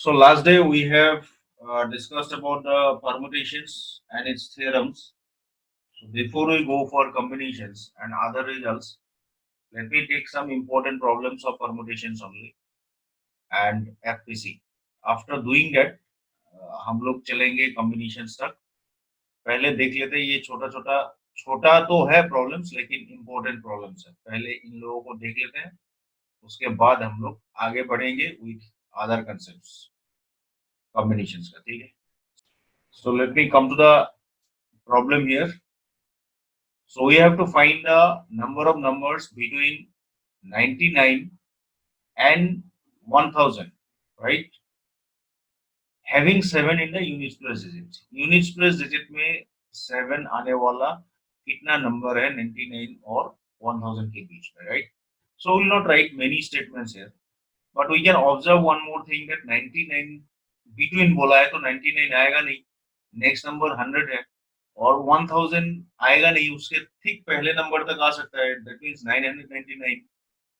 So last day we have discussed about the permutations and its theorems. So before we go for combinations and other results, let me take some important problems of permutations only and FPC. After doing that, हम लोग चलेंगे combinations तक. पहले देख लेते हैं ये छोटा छोटा छोटा तो है प्रॉब्लम्स लेकिन इम्पोर्टेंट प्रॉब्लम्स है. पहले इन लोगों को देख लेते हैं, उसके बाद हम लोग आगे बढ़ेंगे विथ अदर कंसेप्ट्स कॉम्बिनेशंस का. ठीक है. So let me come to the problem here. So we have to find the number of numbers between 99 and 1000, right? Having 7 in the units place digit. Units place digit में 7 आने वाला कितना number है 99 और 1000 के बीच में, right? So we will not write many statements here, but we can observe one more thing that 99 between बोला है तो 99 आएगा नहीं. Next number 100 है और 1000 आएगा नहीं, उसके ठीक पहले नंबर तक आ सकता है. That means 999.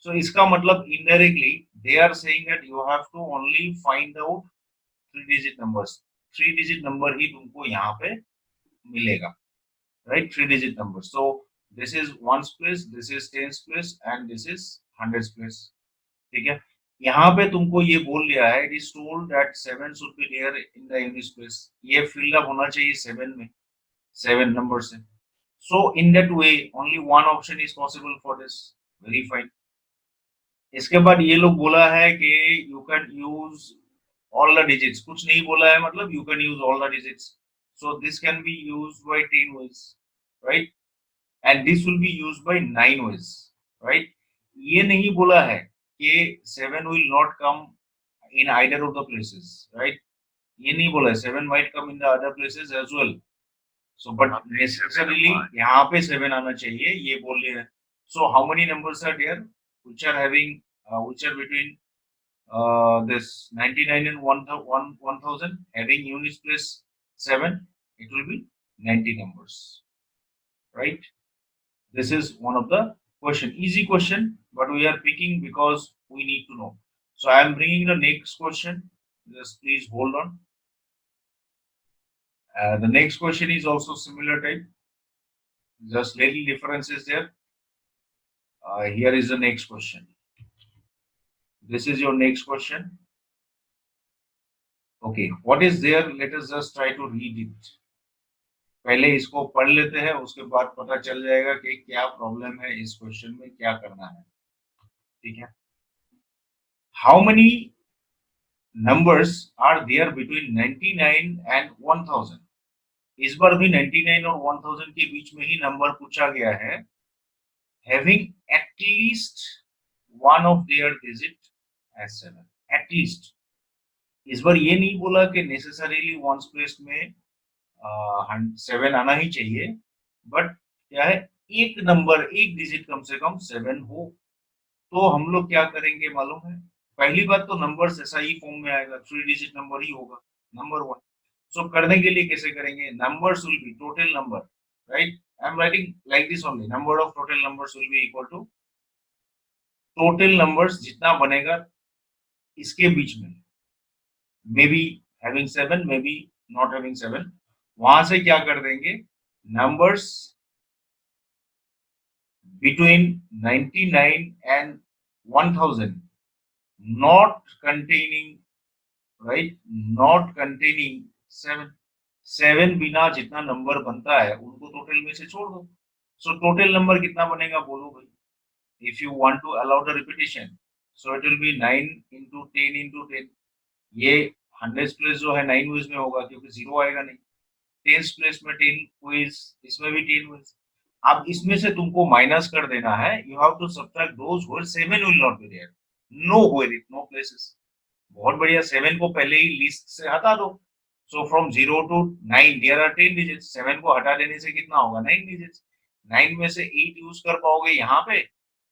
सो इसका मतलब indirectly they are saying that you have to only find out 3 digit numbers. 3 digit number ही तुमको यहाँ पे मिलेगा, right? 3 digit number. So this is ones place, this is tens place and this is hundreds place. ठीक है. यहाँ पे तुमको ये बोल लिया है, it is told that 7 should be there in the unit place. ये फिल अप होना चाहिए 7 में, 7 numbers है. So in that way only one option is possible for this. Very fine. इसके बाद ये लोग बोला है कि you can use all the digits. कुछ नहीं बोला है, मतलब you can use all the digits. So this can be used by 10 ways, right? And this will be used by 9 ways, right? ये नहीं बोला है कि 7 will not come in either of the places, right? ये नहीं बोला है 7 might come in the other places as well. So, but necessarily यहाँ पे 7 आना चाहिए, ये बोल रहे हैं. So, how many numbers are there which are having which are between this 99 and 1000 having units place 7? It will be 90 numbers, right? This is one of the question, easy question, but we are picking because we need to know. So, I am bringing the next question. Just please hold on. The next question is also similar type. Just little difference is there. Here is the next question. This is your next question. Okay, what is there? Let us just try to read it. पहले इसको पढ़ लेते हैं, उसके बाद पता चल जाएगा कि क्या प्रॉब्लम है इस क्वेश्चन में, क्या करना है. ठीक है. How many numbers are there between 99 and 1000? इस बार भी 99 और 1000 के बीच में ही नंबर पूछा गया है. Having at least one of their digit as 7. At least. इस बार ये नहीं बोला कि नेसेसरीली वंस प्लेस में 7 आना ही चाहिए, बट क्या है, एक नंबर, एक डिजिट कम से कम 7 हो. तो हम लोग क्या करेंगे मालूम है? पहली बात तो नंबर ऐसा ही फॉर्म में आएगा, 3 डिजिट नंबर ही होगा, नंबर 1. सो करने के लिए कैसे करेंगे? Numbers will be total number, right? I am writing like this only. Number of total numbers will be equal to total numbers जितना बनेगा इसके बीच में, may be having 7, may be not having 7. वहां से क्या कर देंगे? Numbers between 99 and 1000 not containing, right, not containing 7. 7 बिना जितना नंबर बनता है उनको टोटल में से छोड़ दो. सो टोटल नंबर कितना बनेगा बोलो भाई? If you want to allow the repetition, so it will be 9 into 10 into 10. ये 100 प्लेस जो है 9 वेज में होगा क्योंकि 0 आएगा नहीं. 10 प्लेस में 10 वेज, इसमें भी 10 वेज. अब इसमें से तुमको माइनस कर देना है. You have to subtract those where 7 will not be there. No where it, no places. बहुत बढ़िया. 7 को पहले ही लिस्ट से हटा दो. So from 0 to 9 there are 10 digits. 7 को हटा देने से कितना होगा? 9 डिजिट्स. 9 में से 8 यूज कर पाओगे यहाँ पे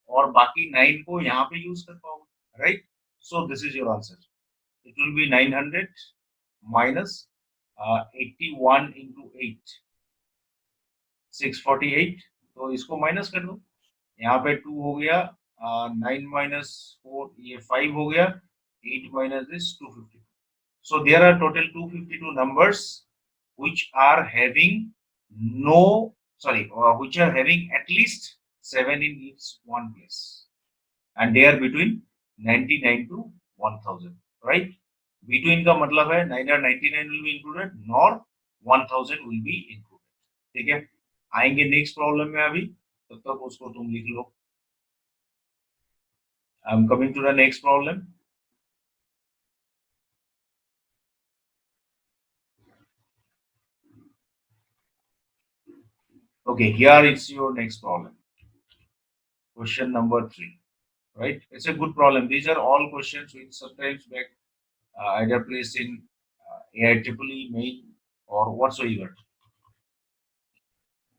और बाकी 9 को यहाँ पे यूज कर पाओगे, right? So this is your answer. It will be 900 minus 81 into 8, 648. तो इसको माइनस कर दो. यहाँ पे 2 हो गया, 9 minus 4 ये 5 हो गया, 8 minus this 250. So there are total 252 numbers which are having no which are having at least 7 in each one place, and they are between 99 to 1000, right? Between का मतलब है neither 99 will be included nor 1000 will be included. ठीक है, आएंगे next problem में अभी, तब तक उसको तुम लिख लो. I am coming to the next problem. Okay, here it's your next problem. Question number 3. Right? It's a good problem. These are all questions which sometimes back either placed in AIEEE main or whatsoever.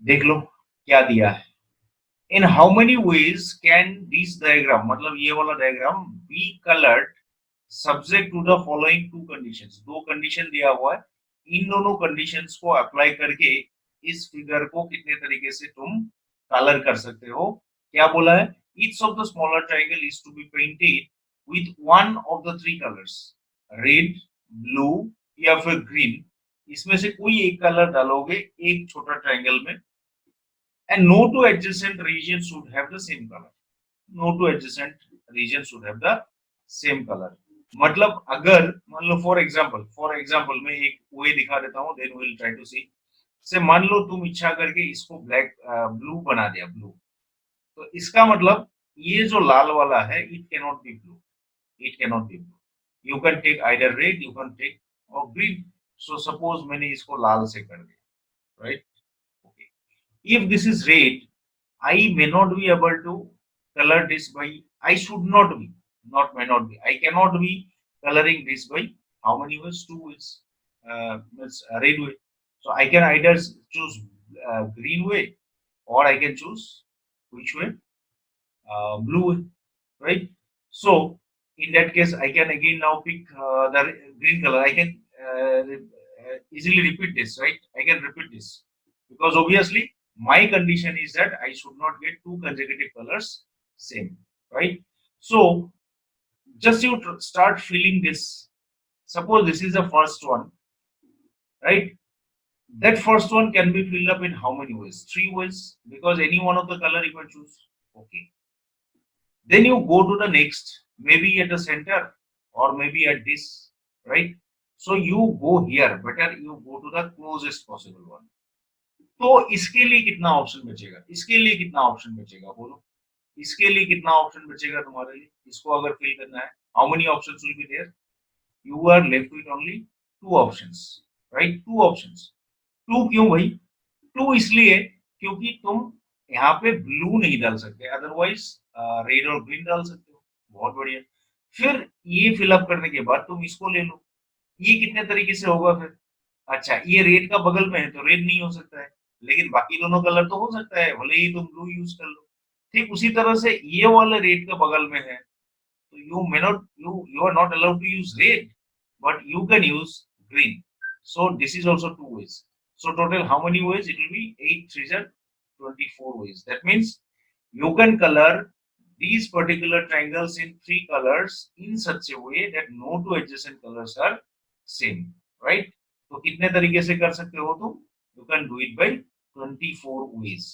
देख लो क्या दिया है. In how many ways can this diagram, मतलब ये वाला diagram be colored subject to the following two conditions? दो condition दिया हुआ है, इन दोनों conditions को apply करके इस figure को कितने तरीके से तुम color कर सकते हो. क्या बोला है? Each of the smaller triangle is to be painted with one of the three colors, red, blue या फिर green. इसमें से कोई एक कलर डालोगे एक छोटा ट्रायंगल में, and no two adjacent regions should have the same color. No two adjacent regions should have the same color. मतलब अगर मान लो फॉर एग्जांपल मैं एक वे दिखा देता हूँ, then we will try to see. से मान लो तुम इच्छा करके इसको ब्लैक ब्लू बना दिया, ब्लू, तो इसका मतलब ये जो लाल वाला है it cannot be blue, it cannot be blue. You can take either red, you can take or green. So suppose मैंने इसको लाल से कर दिया, right? Okay, if this is red, I may not be able to color this by, I should not be, not may not be, I cannot be coloring this by how many ways? Two ways. Red way. So I can either choose green way or I can choose which way? Blue way, right? So in that case, I can again now pick the green color. I can easily repeat this, right? I can repeat this because obviously my condition is that I should not get two consecutive colors same, right? So just you start filling this. Suppose this is the first one, right? That first one can be filled up in how many ways? Three ways, because any one of the color you can choose. Okay, then you go to the next, maybe at the center or maybe at this, right? So you go here, better you go to the closest possible one. तो इसके लिए कितना option बचेगा, इसके लिए कितना option बचेगा, बोलो इसके लिए कितना ऑप्शन बचेगा तुम्हारे लिए, इसको अगर फिल करना है. How many options will be there? You are left with only two options, right? Two options. Two क्यों भाई? टू इसलिए क्योंकि तुम यहाँ पे ब्लू नहीं डाल सकते, अदरवाइज रेड और ग्रीन डाल सकते हो. बहुत बढ़िया. फिर ये फिलअप करने के बाद तुम इसको ले लो. ये कितने तरीके से होगा फिर? अच्छा, ये रेड का बगल में है तो रेड नहीं हो सकता है, लेकिन बाकी दोनों कलर तो हो सकता है, भले ही तुम ब्लू यूज कर लो. ठीक उसी तरह से ये वाला रेड का बगल में है तो you are not allowed to use red, but you can use green. So this is also two ways. So total how many ways? It will be 8 3 24 ways. That means you can color these particular triangles in three colors in such a way that no two adjacent colors are same, right? तो कितने तरीके से कर सकते हो तुम? You can do it by 24 ways.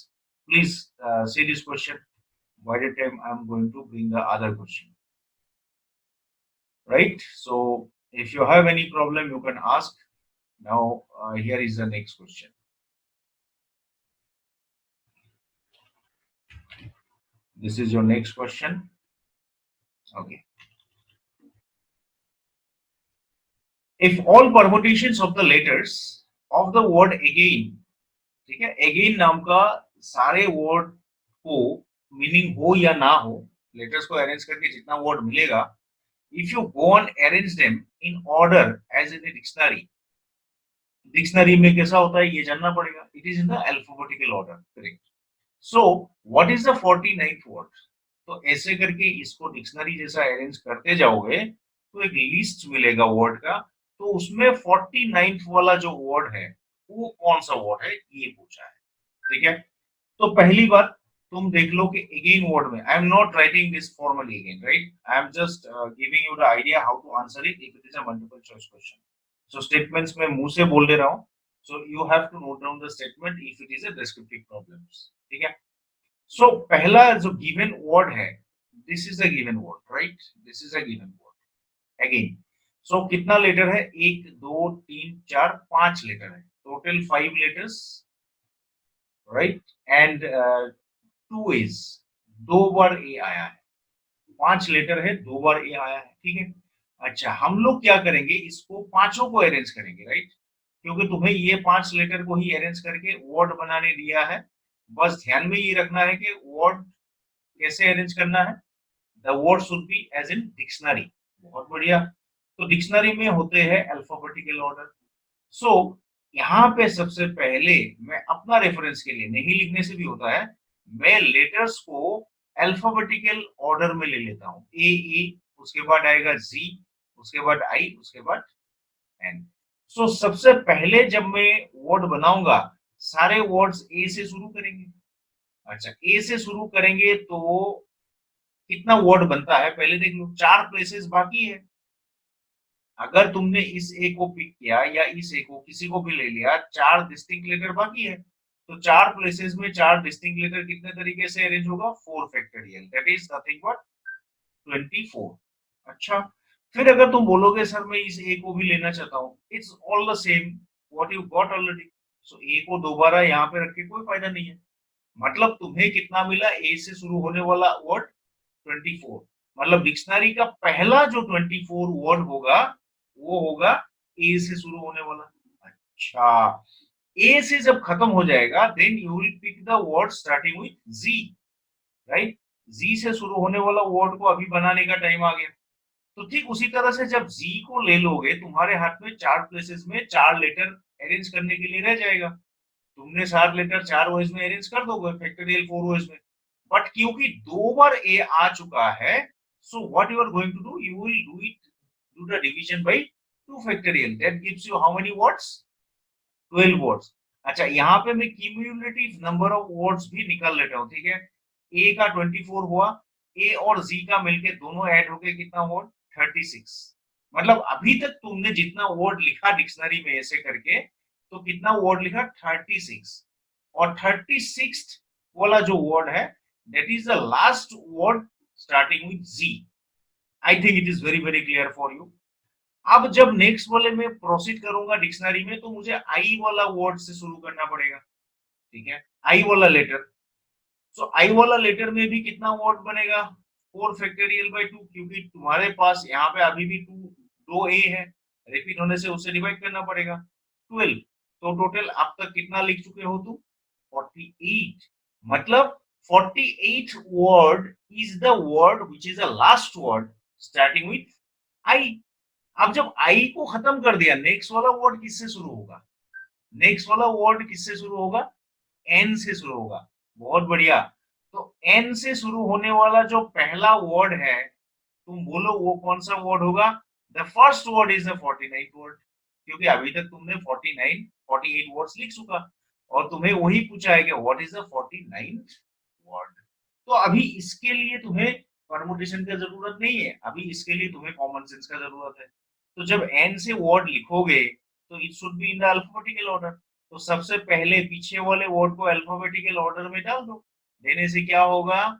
Please see this question. By the time I am going to bring the other question, right? So if you have any problem, you can ask. Now here is the next question. This is your next question. Okay. If all permutations of the letters of the word again, ठीक है, again नाम का सारे word को meaning हो या ना हो, लेटर्स को अरेंज करके जितना वर्ड मिलेगा, if you go and arrange them in order as in a dictionary, dictionary में कैसा होता है ये जानना पड़ेगा. It is in the alphabetical order, correct. So what is the 49th word? तो ऐसे करके इसको डिक्शनरी जैसा अरेंज करते जाओगे तो एक लिस्ट मिलेगा वर्ड का. तो उसमें 49th वाला जो वर्ड है वो कौन सा वर्ड है ये पूछा है. ठीक है, तो पहली बात तुम देख लो कि अगेन वर्ड में I am not writing this formally again, right? I am just giving you the idea how to answer it if it is a multiple choice question. So statements में मुंह से बोल दे रहा हूँ. So you have to note down the statement if it is a descriptive problems. ठीक है. So पहला जो गिवन वर्ड है, this is a given word, right? This is a given word again. So कितना लेटर है? 1 2 3 4 5 letter है. Total 5 letters, right? And 2 A's, 2 बार A आया है. 5 लेटर है, 2 बार ए आया है. ठीक है. अच्छा, हम लोग क्या करेंगे, इसको पांचों को अरेंज करेंगे, राइट? क्योंकि तुम्हें ये 5 लेटर को ही अरेंज करके वर्ड बनाने दिया है. बस ध्यान में ये रखना है कि वर्ड कैसे अरेंज करना है. The word should be as in dictionary. बहुत बढ़िया. तो डिक्शनरी में होते हैं अल्फाबेटिकल ऑर्डर. सो यहाँ पे सबसे पहले मैं अपना रेफरेंस के लिए, नहीं लिखने से भी होता है, मैं लेटर्स को अल्फाबेटिकल ऑर्डर में ले लेता हूँ. ए, उसके बाद आएगा जी, उसके बाद आई, उसके बाद एन. सो सबसे पहले जब मैं वर्ड बनाऊंगा, सारे वर्ड्स ए से शुरू करेंगे. अच्छा, ए से शुरू करेंगे तो कितना वर्ड बनता है पहले देख लो. 4 प्लेसेस बाकी है. अगर तुमने इस ए को पिक किया या इस ए को किसी को भी ले लिया, 4 डिस्टिंक्ट लेटर बाकी है. तो 4 प्लेसेस में 4 डिस्टिंक्ट लेटर कितने तरीके से अरेंज होगा? 4 factorial, that is nothing but 24. अच्छा, फिर अगर तुम बोलोगे सर मैं इस ए को भी लेना चाहता हूँ, it's all the same what you got already. So A को दोबारा यहाँ पे रख के कोई फायदा नहीं है. मतलब तुम्हें कितना मिला? ए से शुरू होने वाला वर्ड 24. मतलब डिक्शनरी का पहला जो 24 वर्ड होगा वो होगा ए से शुरू होने वाला. अच्छा, ए से जब खत्म हो जाएगा then you will pick the word starting with G, right? G से शुरू होने वाला वर्ड को अभी बनाने का टाइम आ गया. तो ठीक उसी तरह से जब जी को ले लोगे, तुम्हारे हाथ में 4 प्लेसेस में 4 लेटर अरेंज करने के लिए रह जाएगा. तुमने 4 लेटर 4 वेज में अरेंज कर दोगे, फैक्टोरियल 4 वेज में. बट क्योंकि 2 बार ए आ चुका है, so what you are going to do, you will do the division by 2 factorial. That gives you how many words? 12 words. अच्छा, यहाँ पे मैं क्यूमुलेटिव नंबर ऑफ वर्ड्स भी निकाल लेता हूँ. ठीक है. ए का 24 हुआ, ए और जी का मिलके दोनों ऐड हो गए, कितना वर्ड? 36. मतलब अभी तक तुमने जितना वर्ड लिखा डिक्शनरी में ऐसे करके, तो कितना वर्ड लिखा? 36. और 36 वाला जो वर्ड है, that is the last word starting with G. I think it is very very clear for you. अब जब नेक्स्ट वाले में प्रोसीड करूंगा डिक्शनरी में, तो मुझे आई वाला वर्ड से शुरू करना पड़ेगा. ठीक है. आई वाला लेटर. सो आई वाला लेटर में भी कितना वर्ड बनेगा? 4 फैक्टोरियल बाय 2, क्योंकि तुम्हारे पास यहाँ पे अभी भी 2 ए है, रिपीट होने से उससे डिवाइड करना पड़ेगा. 12. तो टोटल अब तक कितना लिख चुके हो तुम? 48. मतलब 48 word is the word which is the last word starting with I. अब जब आई को खत्म कर दिया, नेक्स्ट वाला वर्ड किससे शुरू होगा? नेक्स्ट वाला वर्ड किससे शुरू होगा? एन से शुरू होगा. बहुत बढ़िया. तो एन से शुरू होने वाला जो पहला वर्ड है, तुम बोलो वो कौन सा वर्ड होगा? The first word is the 49 word. क्योंकि अभी तक तुमने 49 48 वर्ड्स लिख चुका, और तुम्हें वही पूछा है कि what is the 49th word. तो अभी इसके लिए तुम्हें परमुटेशन की जरूरत नहीं है, अभी इसके लिए तुम्हें कॉमन सेंस का जरूरत है. तो जब एन से वर्ड लिखोगे तो it should be in the alphabetical order. तो सबसे पहले पीछे वाले वर्ड को अल्फाबेटिकल ऑर्डर में डाल दो. देने से क्या होगा?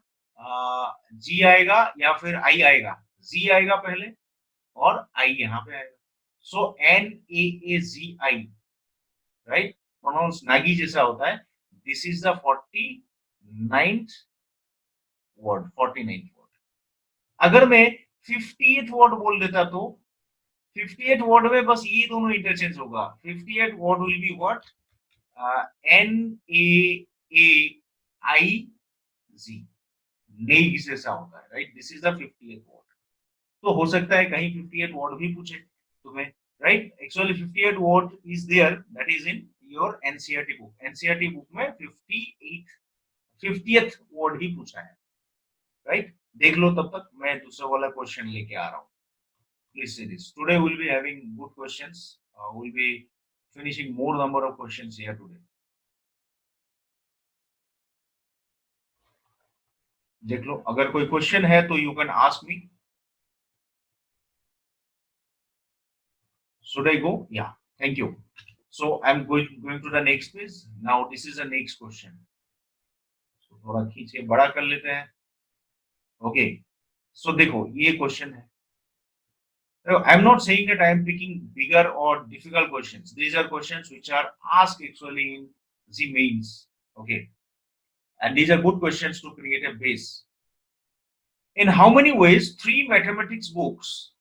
जी आएगा या फिर आई आएगा? जी आएगा पहले और आई यहाँ पे आएगा. सो NAAZI, राइट? प्रोनाउंस नागी जैसा होता है. This is the 49th word. 49th word. अगर मैं 50th वर्ड बोल देता तो 58 वर्ड में बस ये दोनों इंटरचेंज होगा. 58 word will be what? NAAIZ. नेग जैसा होता है, right? This is the 58th word. तो हो सकता है कहीं 58 वर्ड भी पूछे तुम्हें, right? Actually 58 word is there, that is in your NCERT book. NCERT book में 50th वर्ड ही पूछा है, राइट? देख लो, तब तक मैं दूसरा वाला क्वेश्चन लेके आ रहा हूँ. Please see this. Today we'll be having good questions. We'll be finishing more number of questions here today. देख लो, अगर कोई क्वेश्चन है तो you can ask me. Should I go? Yeah. Thank you. So I'm going to the next page. Now this is the next question. So थोड़ा खींचे बड़ा कर लेते हैं. Okay. So देखो ये क्वेश्चन है. I'm not saying that I'm picking bigger or difficult questions. These are questions which are asked actually in the mains. Okay. And these are good questions to create a base. In how many ways 3 mathematics books,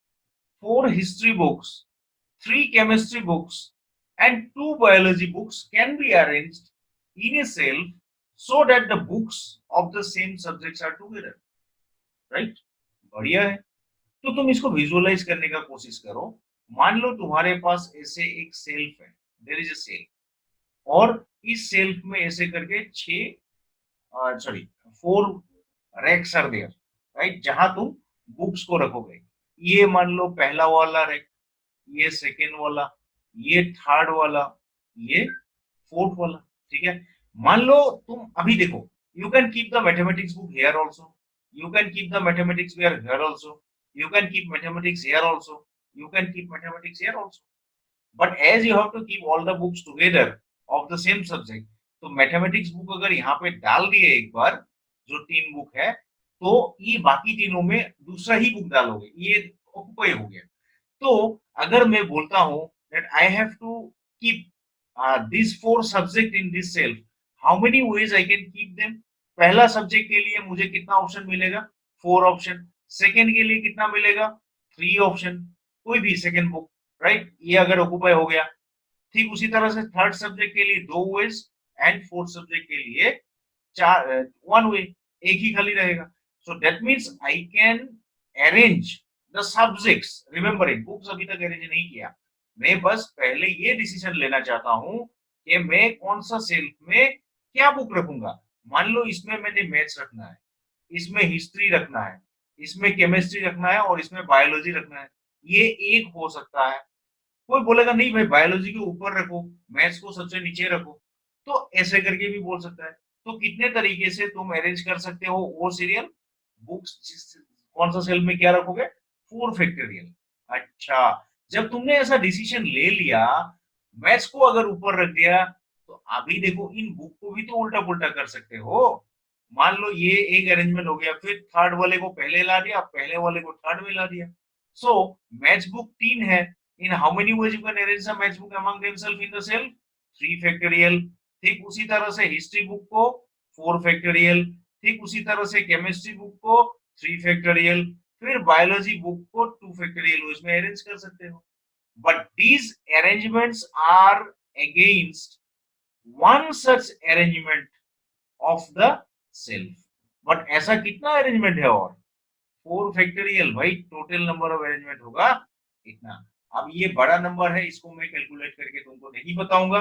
4 history books, 3 chemistry books, and 2 biology books can be arranged in a shelf so that the books of the same subjects are together? Right? बढ़िया है. तो तुम इसको visualise करने का कोशिश करो. मान लो तुम्हारे पास ऐसे एक सेल्फ है, देयर इज अ सेल्फ, और इस सेल्फ में ऐसे करके 4 रैक्स आर देयर, राइट, जहां तुम बुक्स को रखोगे. ये मान लो पहला वाला रैक, ये सेकेंड वाला, ये थर्ड वाला, ये फोर्थ वाला. ठीक है. मान लो तुम अभी देखो, you can keep the mathematics book here also, you can keep the mathematics where here also, you can keep mathematics here also, you can keep mathematics here also, but as you have to keep all the books together of the same subject, तो mathematics book अगर यहाँ पे डाल दिए एक बार, जो 3 book है, तो ये बाकी तीनों में दूसरा ही बुक डालोगे, ये ऑक्युपाई हो गया. तो अगर मैं बोलता हूँ that I have to keep these 4 subject in this self, how many ways I can keep them? पहला सब्जेक्ट के लिए मुझे कितना ऑप्शन मिलेगा? 4 ऑप्शन. सेकेंड के लिए कितना मिलेगा? 3 ऑप्शन. कोई भी सेकेंड बुक, राइट, ये अगर ऑक्युपाई हो गया. ठीक उसी तरह से थर्ड सब्जेक्ट के लिए 2 वेज एंड फोर्थ सब्जेक्ट के लिए 1 वे, एक ही खाली रहेगा. So that means I can arrange the subjects. Remember it, books अभी तक अरेंज नहीं किया. मैं बस पहले ये डिसीजन लेना चाहता हूं कि मैं कौन सा सेल्फ में क्या बुक रखूंगा. मान लो इसमें मैंने मैथ्स रखना है, इसमें हिस्ट्री रखना है, इसमें केमिस्ट्री रखना है और इसमें बायोलॉजी रखना है. ये एक हो सकता है. कोई बोलेगा नहीं भाई बायोलॉजी के ऊपर रखो, मैथ्स को सबसे नीचे रखो, तो ऐसे करके भी बोल सकता है. तो कितने तरीके से तुम अरेंज कर सकते हो वो सीरियल बुक्स. कौन सा सेल में क्या रखोगे? 4 फैक्टोरियल. अच्छा, जब तुमने ऐसा डिसीजन ले लिया, मैथ्स को अगर ऊपर रख दिया, तो अभी देखो इन बुक को भी तो उल्टा पुल्टा कर सकते हो. मान लो ये एक अरेंजमेंट हो गया, फिर थर्ड वाले को पहले ला दिया, पहले वाले को थर्ड में ला दिया. सो मैथ्स बुक 3 है. In how many ways you can arrange the maths book among themself in the shelf? 3 factorial. ठीक उसी तरह से हिस्ट्री बुक को 4 फैक्टोरियल. ठीक उसी तरह से केमिस्ट्री बुक को 3 फैक्टोरियल. फिर बायोलॉजी बुक को 2 फैक्टोरियल उसमें अरेंज कर सकते हो. But these arrangements are against one such arrangement of the self. But ऐसा कितना अरेंजमेंट है? और 4 फैक्टोरियल भाई, टोटल नंबर ऑफ अरेंजमेंट होगा इतना. अब ये बड़ा नंबर है, इसको मैं कैलकुलेट करके तुमको नहीं बताऊंगा.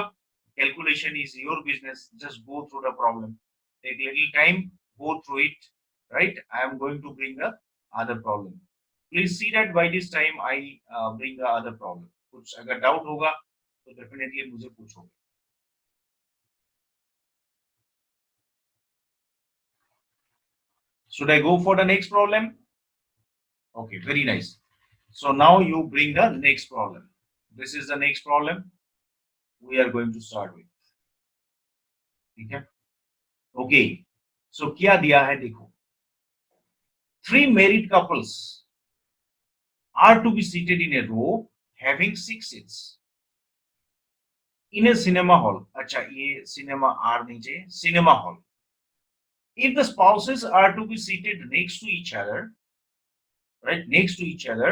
Calculation is your business. Just go through the problem, take little time, go through it, right. I am going to bring the other problem. Please see that by this time I bring the other problem. कुछ अगर doubt होगा तो definitely मुझे पूछोगे. Should I go for the next problem? Okay, very nice. So now you bring the next problem. This is the next problem we are going to start with. ठीक है. Okay. So क्या दिया है देखो. 3 married couples are to be seated in a row having 6 seats in a cinema hall. अच्छा, ये cinema are नहीं चाहिए, cinema hall. If the spouses are to be seated next to each other, right, next to each other,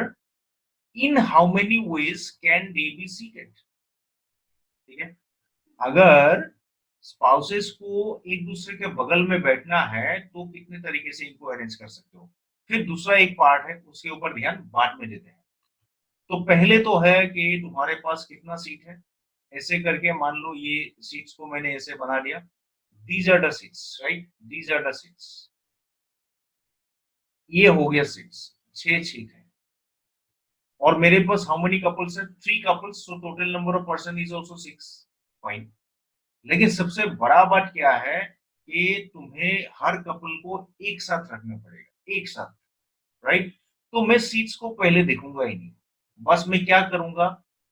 in how many ways can they be seated? ठीक है. अगर spouses को एक दूसरे के बगल में बैठना है तो कितने तरीके से इनको अरेंज कर सकते हो. फिर दूसरा एक पार्ट है, उसके ऊपर ध्यान बाद में देते हैं. तो पहले तो है कि तुम्हारे पास कितना सीट है. ऐसे करके मान लो ये सीट्स को मैंने ऐसे बना दिया. These are the seats, right? These are the seats. ये हो गया सीट्स, 6 सीट है. और मेरे पास हाउ मेनी कपल्स है? 3 couples. So total number of person is also 6. Fine. लेकिन सबसे बड़ा बात क्या है कि तुम्हें हर कपल को एक साथ रखना पड़ेगा, एक साथ, राइट? तो मैं सीट्स को पहले देखूंगा ही नहीं, बस मैं क्या करूंगा,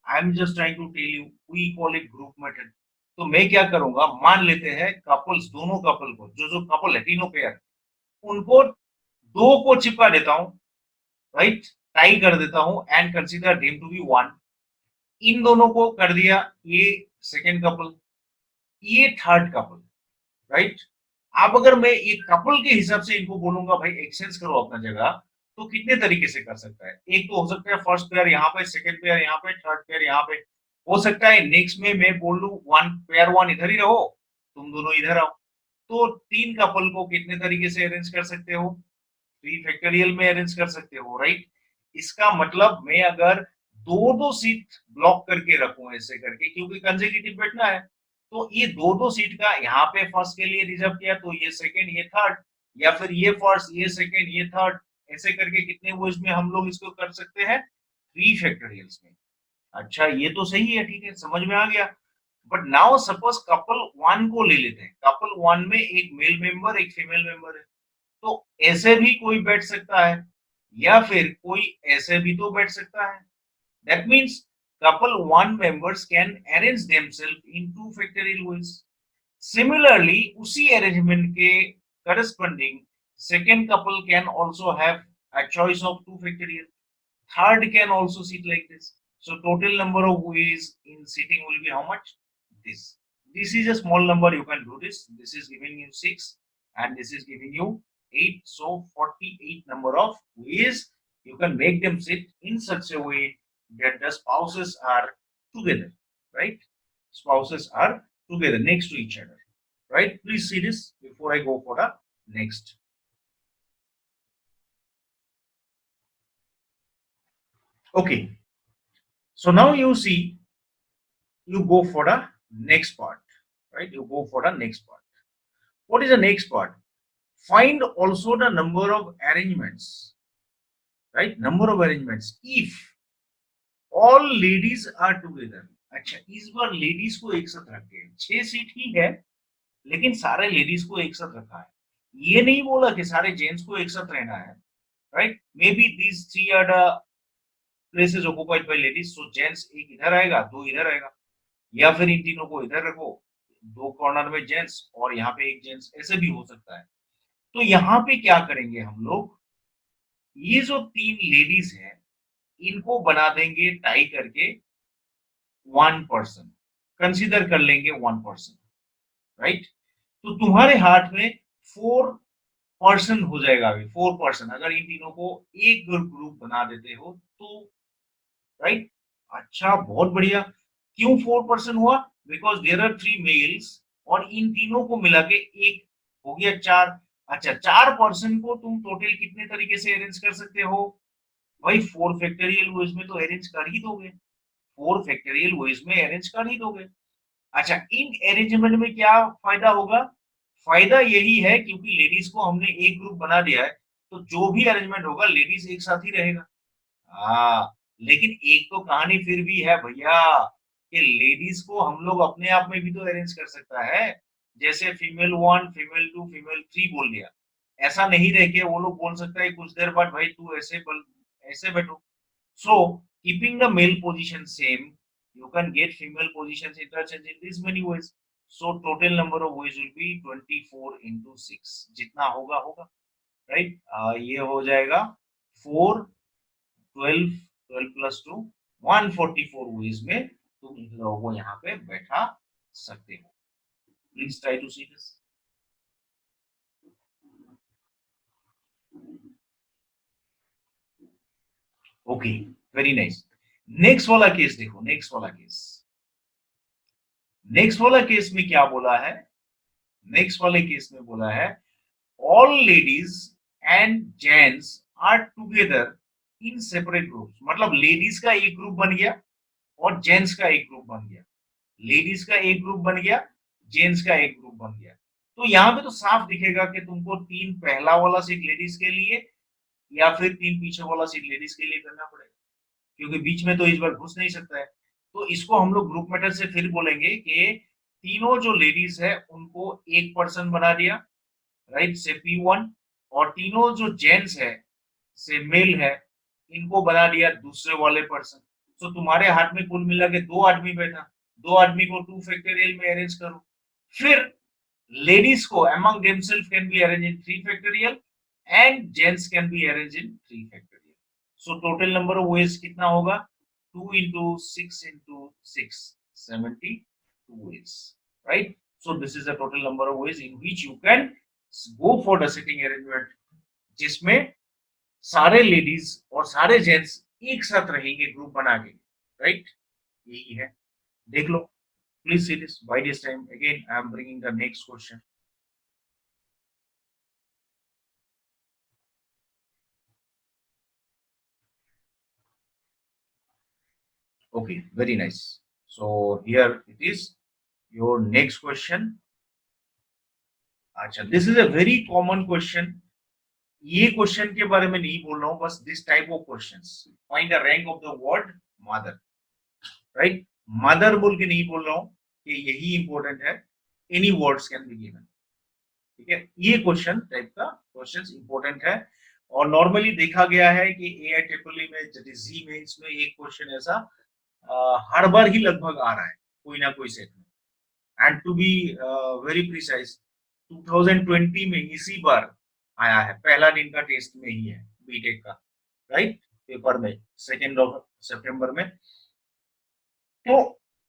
I am just trying to tell you, we call it group method. तो मैं क्या करूंगा, मान लेते हैं कपल्स, दोनों कपल को, जो जो कपल है तीनों पेयर, उनको दो को चिपका देता हूं, राइट, टाई कर देता हूं and consider them to be one. इन दोनों को कर दिया, ये सेकेंड कपल, ये थर्ड कपल, राइट। अब अगर मैं एक कपल के हिसाब से इनको बोलूंगा भाई एक्सचेंज करो अपना जगह, तो कितने तरीके से कर सकता है, एक तो हो सकता है फर्स्ट पेयर यहाँ पे, सेकंड पेयर यहाँ पे, थर्ड पेयर यहाँ पे, हो सकता है नेक्स्ट में मैं बोल लू वन पेयर वन इधर ही रहो, तुम दोनों इधर आओ। तो तीन कपल को कितने तरीके से अरेंज कर सकते हो, थ्री फैक्टोरियल में अरेंज कर सकते हो, राइट। इसका मतलब मैं अगर दो दो सीट ब्लॉक करके रखूं ऐसे करके, क्योंकि कंसेक्यूटिव बैठना है, तो ये दो दो सीट का यहाँ पे फर्स्ट के लिए रिजर्व किया, तो ये सेकंड ये थर्ड, या फिर ये फर्स्ट ये सेकंड ये थर्ड, ऐसे करके कितने वो इसमें हम लोग इसको कर सकते हैं, थ्री फैक्टोरियल्स में। अच्छा ये तो सही है, ठीक है, समझ में आ गया। But now suppose couple one को ले लेते हैं, कपल वन में एक मेल मेंबर एक फीमेल मेंबर है, तो ऐसे भी कोई बैठ सकता है, या फिर कोई ऐसे भी तो बैठ सकता है। That means couple one members can arrange themselves in two factorial ways. Similarly, उसी arrangement के corresponding second couple can also have a choice of two factorial. Third can also sit like this. So total number of ways in sitting will be how much? This. This is a small number. You can do this. This is giving you 6 and this is giving you 8. So 48 number of ways you can make them sit in such a way that the spouses are together, right? Spouses are together next to each other, right? Please see this before I go for the next. Okay, so now you see, you go for the next part, right? You go for the next part. What is the next part? Find also the number of arrangements, right? Number of arrangements if all ladies are together. अच्छा, इस बार ladies को एक साथ रखे हैं, 6 seat ही है, लेकिन सारे लेडीज को एक साथ रखा है, ये नहीं बोला कि सारे जेंट्स को एक साथ रहना है, right. May be these three are the places occupied by ladies, so gents एक इधर आएगा दो इधर आएगा, या फिर इन तीनों को इधर रखो, दो कॉर्नर में जेंट्स और यहाँ पे एक जेंट्स, ऐसे भी हो सकता है। तो यहाँ पे क्या करेंगे हम लोग, ये जो तीन लेडीज है इनको बना देंगे टाई करके वन पर्सन, कंसीडर कर लेंगे वन पर्सन, राइट। तो तुम्हारे हाथ में फोर पर्सन हो जाएगा, अभी फोर पर्सन, अगर इन तीनों को एक ग्रुप बना देते हो तो, राइट। अच्छा बहुत बढ़िया, क्यों फोर पर्सन हुआ, because there are three males और इन तीनों को मिला के एक हो गया चार। अच्छा, चार पर्सन को तुम टोटल कितने तरीके से अरेंज कर सकते हो, भाई फोर फैक्टोरियल वेज में तो अरेंज कर ही दोगे, फोर फैक्टोरियल वेज में अरेंज कर ही दोगे। अच्छा, इन अरेंजमेंट में क्या फायदा होगा, फायदा यही है क्योंकि लेडीज को हमने एक ग्रुप बना दिया है, तो जो भी अरेंजमेंट होगा लेडीज एक साथ ही रहेगा। हाँ, लेकिन एक तो कहानी फिर भी है भैया कि लेडीज को हम लोग अपने आप में भी तो अरेंज कर सकता है, जैसे female one female two female three बोल दिया, ऐसा नहीं रह के वो लोग बोल सकता है कुछ देर बाद भाई तू ऐसे बैठो। So keeping the male position same, you can get female positions interchange in this many ways. So total number of ways will be 24 into 6, जितना होगा होगा, राइट। ये हो जाएगा 4 12 12 plus 2 144 ways में तुम इन लोगों को यहाँ पे बैठा सकते हो। Please try to see this. Okay, very nice. Next वाला केस देखो, नेक्स्ट वाला केस, नेक्स्ट वाला केस में क्या बोला है, नेक्स्ट वाले केस में बोला है all ladies and gents are together in separate groups, मतलब लेडीज का एक ग्रुप बन गया और जेंट्स का एक ग्रुप बन गया, लेडीज का एक ग्रुप बन गया, जेंट्स का एक ग्रुप बन गया। तो यहाँ पे तो साफ दिखेगा कि तुमको तीन पहला वाला सीट लेडीज के लिए या फिर तीन पीछे वाला सीट लेडीज के लिए करना पड़ेगा, क्योंकि बीच में तो इस बार घुस नहीं सकता है। तो इसको हम लोग ग्रुप मेथड से फिर बोलेंगे कि तीनों जो लेडीज है उनको एक पर्सन बना दिया, राइट, से P1, और तीनों जो जेंट्स है से मेल है, इनको बना दिया दूसरे वाले पर्सन। तो तुम्हारे हाथ में कुल मिला के दो आदमी बैठा, दो आदमी को 2 फैक्टोरियल में अरेंज करो। फिर लेडीज को among themselves can be arranged in 3 factorial and gents can be arranged in 3 factorial. So total number of ways कितना होगा? 2 into 6 into 6, 72 ways, right? So this is the total number of ways in which you can go for the sitting arrangement, जिसमें सारे ladies और सारे gents एक साथ रहेंगे group बना के, राइट? यही है, देख लो। Please see this. By this time, again, I am bringing the next question. Okay, very nice. So here it is. Your next question. अच्छा, this is a very common question. ये question के बारे में नहीं बोल रहा हूँ, बस this type of questions. Find the rank of the word mother, right? Mother बोल के नहीं बोल रहा हूँ कि यही इंपॉर्टेंट है, any words can be given, ठीक है? ये क्वेश्चन टाइप का क्वेश्चंस इंपॉर्टेंट है, और नॉर्मली देखा गया है कि AIEEE में, जी मेंस में एक क्वेश्चन ऐसा हर बार ही लगभग आ रहा है कोई ना कोई सेट में। And to be very precise, 2020 में इसी बार आया है, पहला दिन का टेस्ट में ही है बीटेक का, राइट? पेपर में 2 सितंबर में। तो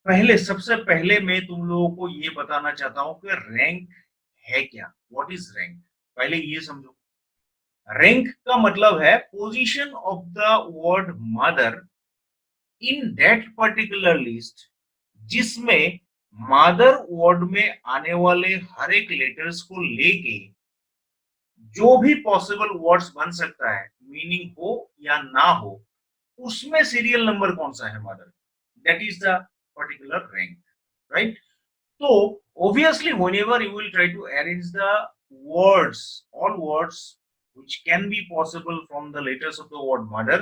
पहले, सबसे पहले मैं तुम लोगों को ये बताना चाहता हूं कि रैंक है क्या, व्हाट इज रैंक। पहले ये समझो, रैंक का मतलब है position of the word mother in that particular list, जिसमें मदर वर्ड में आने वाले हर एक लेटर्स को लेके जो भी पॉसिबल वर्ड्स बन सकता है, मीनिंग हो या ना हो, उसमें सीरियल नंबर कौन सा है mother, that is the particular rank, right? So obviously, whenever you will try to arrange the words, all words which can be possible from the letters of the word mother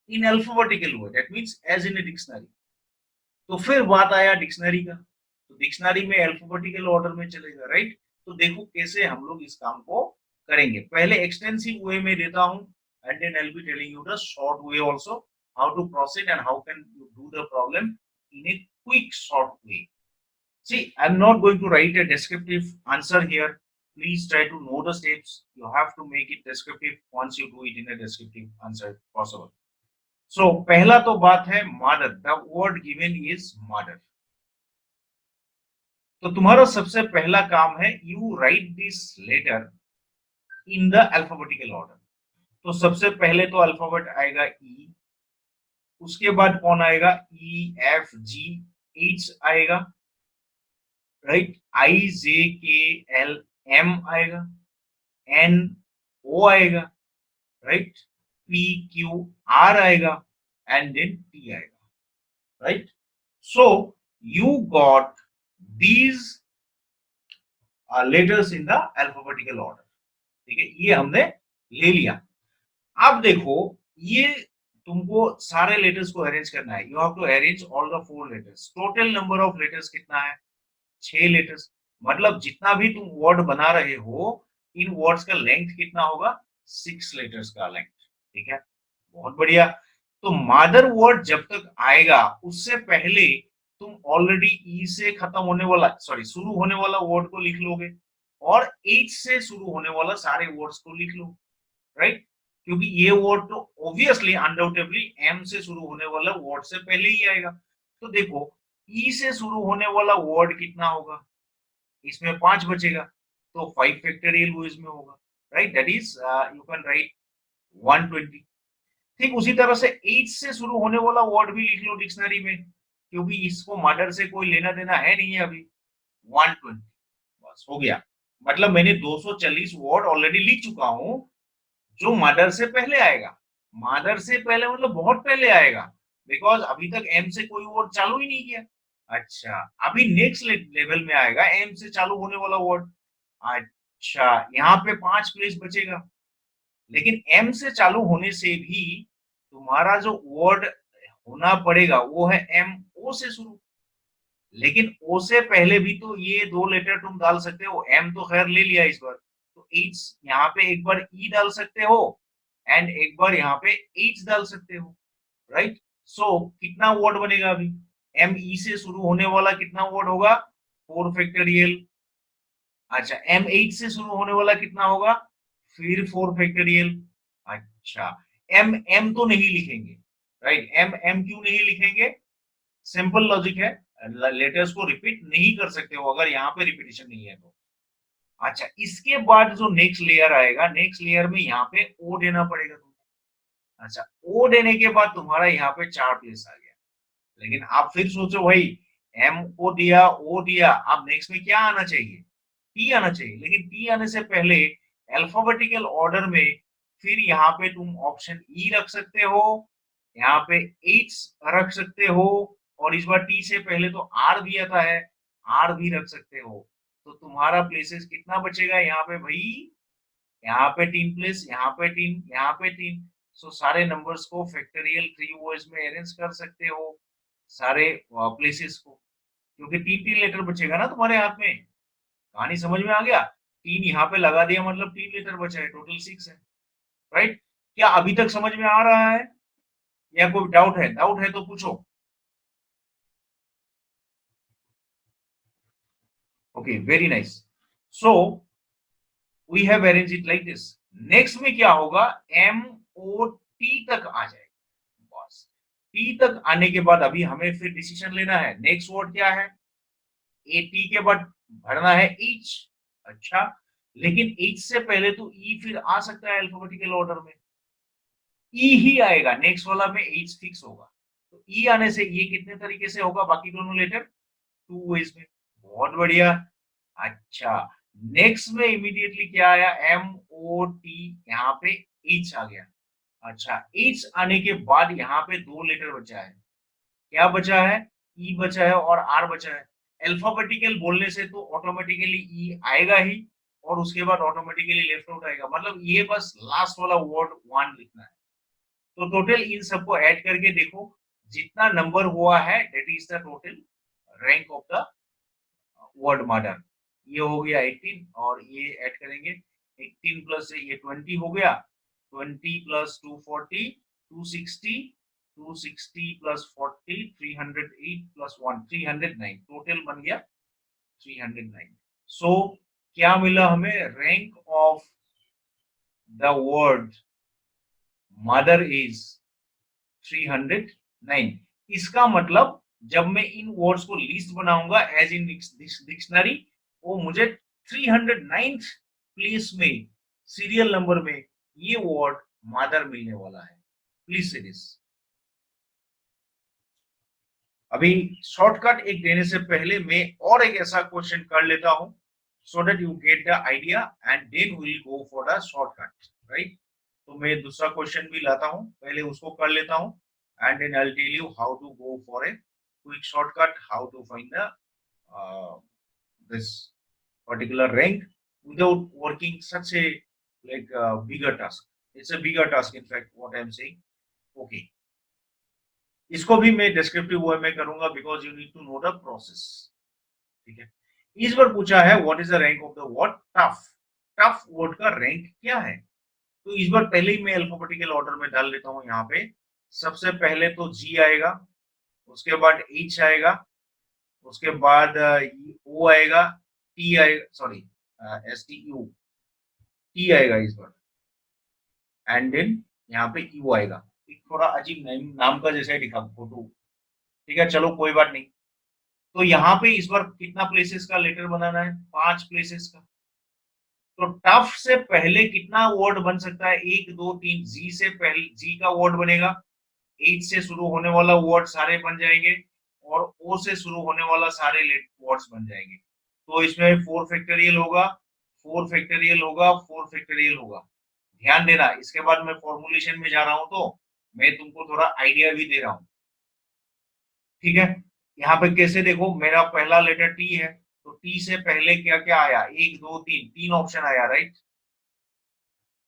in alphabetical way, that means as in a dictionary. तो फिर बात आया dictionary का, तो dictionary में alphabetical order में चलेगा, right? तो देखो कैसे हम लोग इस काम को करेंगे। पहले एक्सटेंसिव वे में देता हूं, and then I will be telling you the short way also, how to proceed and how can you do the problem in a quick short way. See, I'm not going to write a descriptive answer here. Please try to know the steps. You have to make it descriptive once you do it in a descriptive answer possible. So, पहला तो बात है mother. The word given is mother. तो तुम्हारा सबसे पहला काम है you write this letter in the alphabetical order. तो सबसे पहले तो अल्फाबेट आएगा E, उसके बाद कौन आएगा? E, F, G, H आएगा, राइट? IJKLM आएगा, NO आएगा, राइट? PQR आएगा, एंड देन T आएगा, right? So you got these letters in the alphabetical order, ठीक है? ये हमने ले लिया। अब देखो, ये तुमको सारे लेटर्स को अरेंज करना है। You have to arrange all the 4 letters. Total number of letters कितना है? 6 लेटर्स। मतलब जितना भी तुम वर्ड बना रहे हो, इन वर्ड्स का लेंथ कितना होगा? 6 लेटर्स का लेंथ, ठीक है? बहुत बढ़िया। तो मदर वर्ड जब तक आएगा, उससे पहले तुम ऑलरेडी ई से खत्म होने वाला, सॉरी, शुरू होने वाला वर्ड को लिख लोगे, और एच से शुरू होने वाला सारे वर्ड्स को लिख लो, राइट? क्योंकि ये वर्ड तो ऑब्वियसली अनडाउटेबली एम से शुरू होने वाला वर्ड से पहले ही आएगा। तो देखो, ई से शुरू होने वाला वर्ड कितना होगा? इसमें 5 बचेगा, तो 5 फैक्टोरियल वो इसमें होगा, right? That is you can write 120। ठीक उसी तरह से 8 से शुरू होने वाला वर्ड भी लिख लो डिक्शनरी में, क्योंकि इसको मदर से कोई लेना देना है नहीं है अभी। 120, बस हो गया। मतलब मैंने 240 वर्ड ऑलरेडी लिख चुका हूं, जो मदर से पहले आएगा। मदर से पहले मतलब बहुत पहले आएगा, बिकॉज अभी तक एम से कोई वर्ड चालू ही नहीं किया। अच्छा, अभी नेक्स्ट लेवल में आएगा एम से चालू होने वाला वर्ड। अच्छा, यहाँ पे 5 प्लेस बचेगा, लेकिन एम से चालू होने से भी तुम्हारा जो वर्ड होना पड़ेगा वो है एम ओ से शुरू। लेकिन ओ से पहले भी तो ये दो लेटर तुम डाल सकते हो, एम तो खैर ले लिया इस बार, तो एच यहाँ पे एक बार ई डाल सकते हो एंड एक बार यहाँ पे एच डाल सकते हो, राइट। सो कितना वर्ड बनेगा अभी, एम ई से शुरू होने वाला कितना वर्ड होगा, 4 फैक्टोरियल। अच्छा, एम एच से शुरू होने वाला कितना होगा, फिर 4 फैक्टोरियल। अच्छा, एम एम तो नहीं लिखेंगे, राइट, एम एम क्यों नहीं लिखेंगे, सिंपल लॉजिक है, लेटर्स को रिपीट नहीं कर सकते हो अगर यहाँ पे रिपीटेशन नहीं है तो। अच्छा, इसके बाद जो नेक्स्ट लेयर आएगा, नेक्स्ट लेयर में यहाँ पे ओ देना पड़ेगा तुमको। अच्छा, ओ देने के बाद तुम्हारा यहाँ पे 4 प्लेस आ गया। लेकिन आप फिर सोचो भाई, एम ओ दिया, ओ दिया, अब नेक्स्ट में क्या आना चाहिए, टी आना चाहिए। लेकिन टी आने से पहले अल्फाबेटिकल ऑर्डर में फिर यहाँ पे तुम ऑप्शन ई रख सकते हो, यहाँ पे एच रख सकते हो, और इस बार टी से पहले तो आर भी आता है, आर भी रख सकते हो। तो तुम्हारा प्लेसेस कितना बचेगा यहाँ पे भाई, यहाँ पे 3 प्लेस, यहाँ पे 3, यहाँ पे 3। सो सारे नंबर्स को फैक्टोरियल 3 में अरेंज कर सकते हो, सारे प्लेसेस को, क्योंकि 3 3 लेटर बचेगा ना तुम्हारे हाथ में। कहानी समझ में आ गया, 3 यहाँ पे लगा दिया मतलब 3 लेटर बचा है, टोटल 6 है, राइट। क्या अभी तक समझ में आ रहा है या कोई डाउट है, डाउट है तो पूछो। Okay, very nice. So we have arrange it like this. Next में क्या होगा, एम ओ टी तक आ जाएगा, बस। टी तक आने के बाद अभी हमें फिर डिसीजन लेना है, नेक्स्ट वर्ड क्या है, ए टी के बाद भरना है एच। अच्छा, लेकिन एच से पहले तो ई फिर आ सकता है अल्फाबेटिकल ऑर्डर में, ई ही आएगा, नेक्स्ट वाला में एच फिक्स होगा। तो ई आने से ये कितने तरीके से होगा, बाकी दोनों लेटर 2 वेज में, बहुत बढ़िया। अच्छा, नेक्स्ट में इमीडिएटली क्या आया, एम ओ टी, यहाँ पे एच आ गया। अच्छा, एच आने के बाद यहाँ पे 2 लेटर बचा है, क्या बचा है, ई बचा है और आर बचा है। अल्फाबेटिकल बोलने से तो ऑटोमेटिकली ई आएगा ही, और उसके बाद ऑटोमेटिकली लेफ्ट आउट आएगा, मतलब ये बस लास्ट वाला वर्ड 1 लिखना है। तो टोटल इन सबको ऐड करके देखो, जितना नंबर हुआ है that is the total rank of the word modern. ये हो गया 18, और ये ऐड करेंगे 18 प्लस ये 20 हो गया, 20 प्लस 240, 260, 260 प्लस 40, 308 प्लस 1, 309, टोटल बन गया 309। सो क्या मिला हमें, rank of the word mother is 309। इसका मतलब जब मैं इन वर्ड्स को लिस्ट बनाऊंगा एज इन डिक्शनरी, वो मुझे 309th प्लेस में, सीरियल नंबर में ये वर्ड मदर मिलने वाला है। Please say this. अभी शॉर्टकट एक देने से पहले मैं और एक ऐसा क्वेश्चन कर लेता हूं, so that you get the idea and then will go for the shortcut, right. तो मैं दूसरा क्वेश्चन भी लाता हूं, पहले उसको कर लेता हूं, and then I'll tell you how to go for a quick shortcut, how to find the this particular rank without working such a like bigger task. It's a bigger task, in fact, what I'm saying. Okay, इसको भी मैं descriptive way में करूंगा because you need to know the process, ठीक है। इस बार पूछा है what is the rank of the word tough, tough word का रैंक क्या है। तो इस बार पहले ही मैं अल्फाबेटिकल ऑर्डर में डाल लेता हूँ यहाँ पे। सबसे पहले तो जी आएगा, उसके बाद एच आएगा, उसके बाद ओ आएगा, टी आएगा, sorry S T U, T आएगा इस बार, एंड देन यहाँ पे यू आएगा। एक थोड़ा अजीब नाम का जैसा दिखा फोटो, ठीक है, चलो कोई बात नहीं। तो यहाँ पे इस बार कितना प्लेसेस का लेटर बनाना है, 5 प्लेसेस का। तो टफ से पहले कितना वर्ड बन सकता है, 1 2 3, जी से पहले जी का वर्ड बनेगा, एच से शुरू होने वाला वर्ड सारे बन जाएंगे, और ओ से शुरू होने वाला सारे वर्ड्स बन जाएंगे। तो इसमें 4 फैक्टोरियल होगा, 4 फैक्टोरियल होगा, 4 फैक्टोरियल होगा। ध्यान देना, इसके बाद मैं फॉर्मुलेशन में जा रहा हूं, तो मैं तुमको थोड़ा आइडिया भी दे रहा हूँ, ठीक है। यहाँ पे कैसे देखो, मेरा पहला लेटर टी है, तो टी से पहले क्या क्या आया, 1 2 3, 3 ऑप्शन आया, राइट।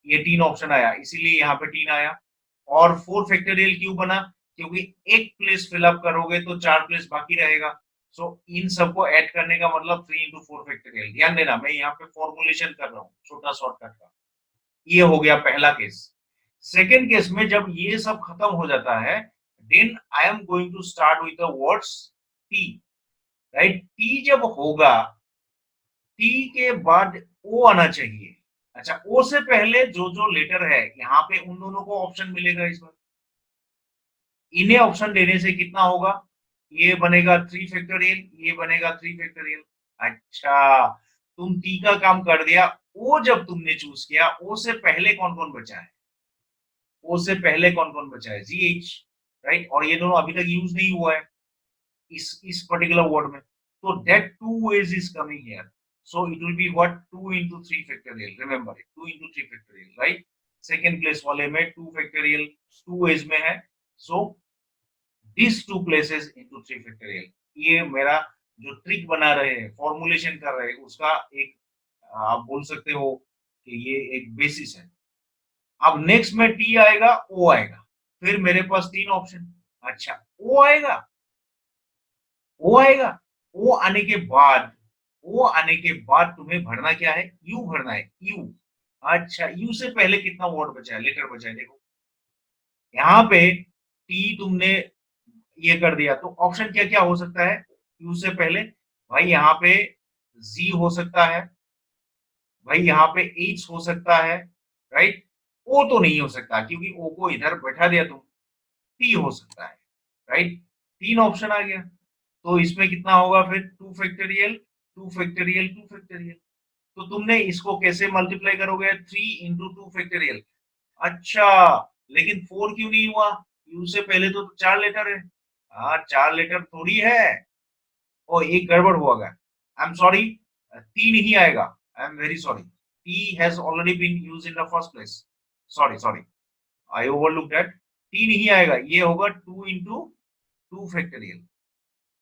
ये 3 ऑप्शन आया, इसीलिए यहाँ पे 3 आया। और 4 फैक्टोरियल क्यों बना, क्योंकि एक प्लेस फिलअप करोगे तो 4 प्लेस बाकी रहेगा। सो इन सबको ऐड करने का मतलब 3 इंटू 4 फैक्टोरियल। ध्यान देना, मैं यहाँ पे फॉर्मुलेशन कर रहा हूँ छोटा शॉर्टकट का। ये हो गया पहला केस। सेकेंड केस में जब ये सब खत्म हो जाता है, then I am going to start with the words T, right. T जब होगा, टी के बाद ओ आना चाहिए। अच्छा, ओ से पहले जो जो लेटर है यहाँ पे उन दोनों को ऑप्शन मिलेगा इसमें। इन्हें ऑप्शन देने से कितना होगा, ये बनेगा 3 फैक्टोरियल, ये बनेगा 3 फैक्टोरियल। अच्छा, तुम टी का काम कर दिया। ओ जब तुमने चूज किया, ओ से पहले कौन कौन बचा है, ओ से पहले कौन कौन बचा है, जी एच, राइट। और ये दोनों अभी तक यूज नहीं हुआ है इस पर्टिकुलर वर्ड में, तो that two is coming here. So it will be what, 2 into 3 factorial, remember it, 2 into 3 factorial, right. Second place वाले में 2 फैक्टोरियल 2 एज में है, so this two places into 3 factorial. ये मेरा जो ट्रिक बना रहे हैं, फॉर्मुलेशन कर रहे हैं, उसका एक आप बोल सकते हो कि ये एक बेसिस है। अब नेक्स्ट में टी आएगा, ओ आएगा, फिर मेरे पास 3 ऑप्शन। अच्छा, ओ आएगा, ओ आएगा, ओ आने के बाद, ओ आने के बाद तुम्हें भरना क्या है, यू भरना है, यू। अच्छा, यू से पहले कितना वर्ड बचा है, लेटर बचा है, देखो यहाँ पे टी तुमने ये कर दिया, तो ऑप्शन क्या क्या हो सकता है यू से पहले, भाई यहाँ पे जी हो सकता है, भाई यहाँ पे एच हो सकता है, राइट। ओ तो नहीं हो सकता क्योंकि ओ को इधर बैठा दिया तुम, टी हो सकता है, राइट। 3 ऑप्शन आ गया, तो इसमें कितना होगा फिर, 2 फैक्टोरियल 2 फैक्टोरियल 2 फैक्टोरियल। तो तुमने इसको कैसे मल्टीप्लाई करोगे, 3 इंटू 2 फैक्टोरियल। अच्छा, लेकिन 4 क्यों नहीं हुआ, यू से पहले तो 4 लेटर है। हाँ, 4 लेटर थोड़ी है, ओ एक गड़बड़ हुआ गया, आई एम सॉरी, 3 ही आएगा, I am very sorry, T has already been used in the first place, sorry sorry, I overlook that. 3 ही आएगा, ये होगा 2 इंटू 2 फैक्टोरियल,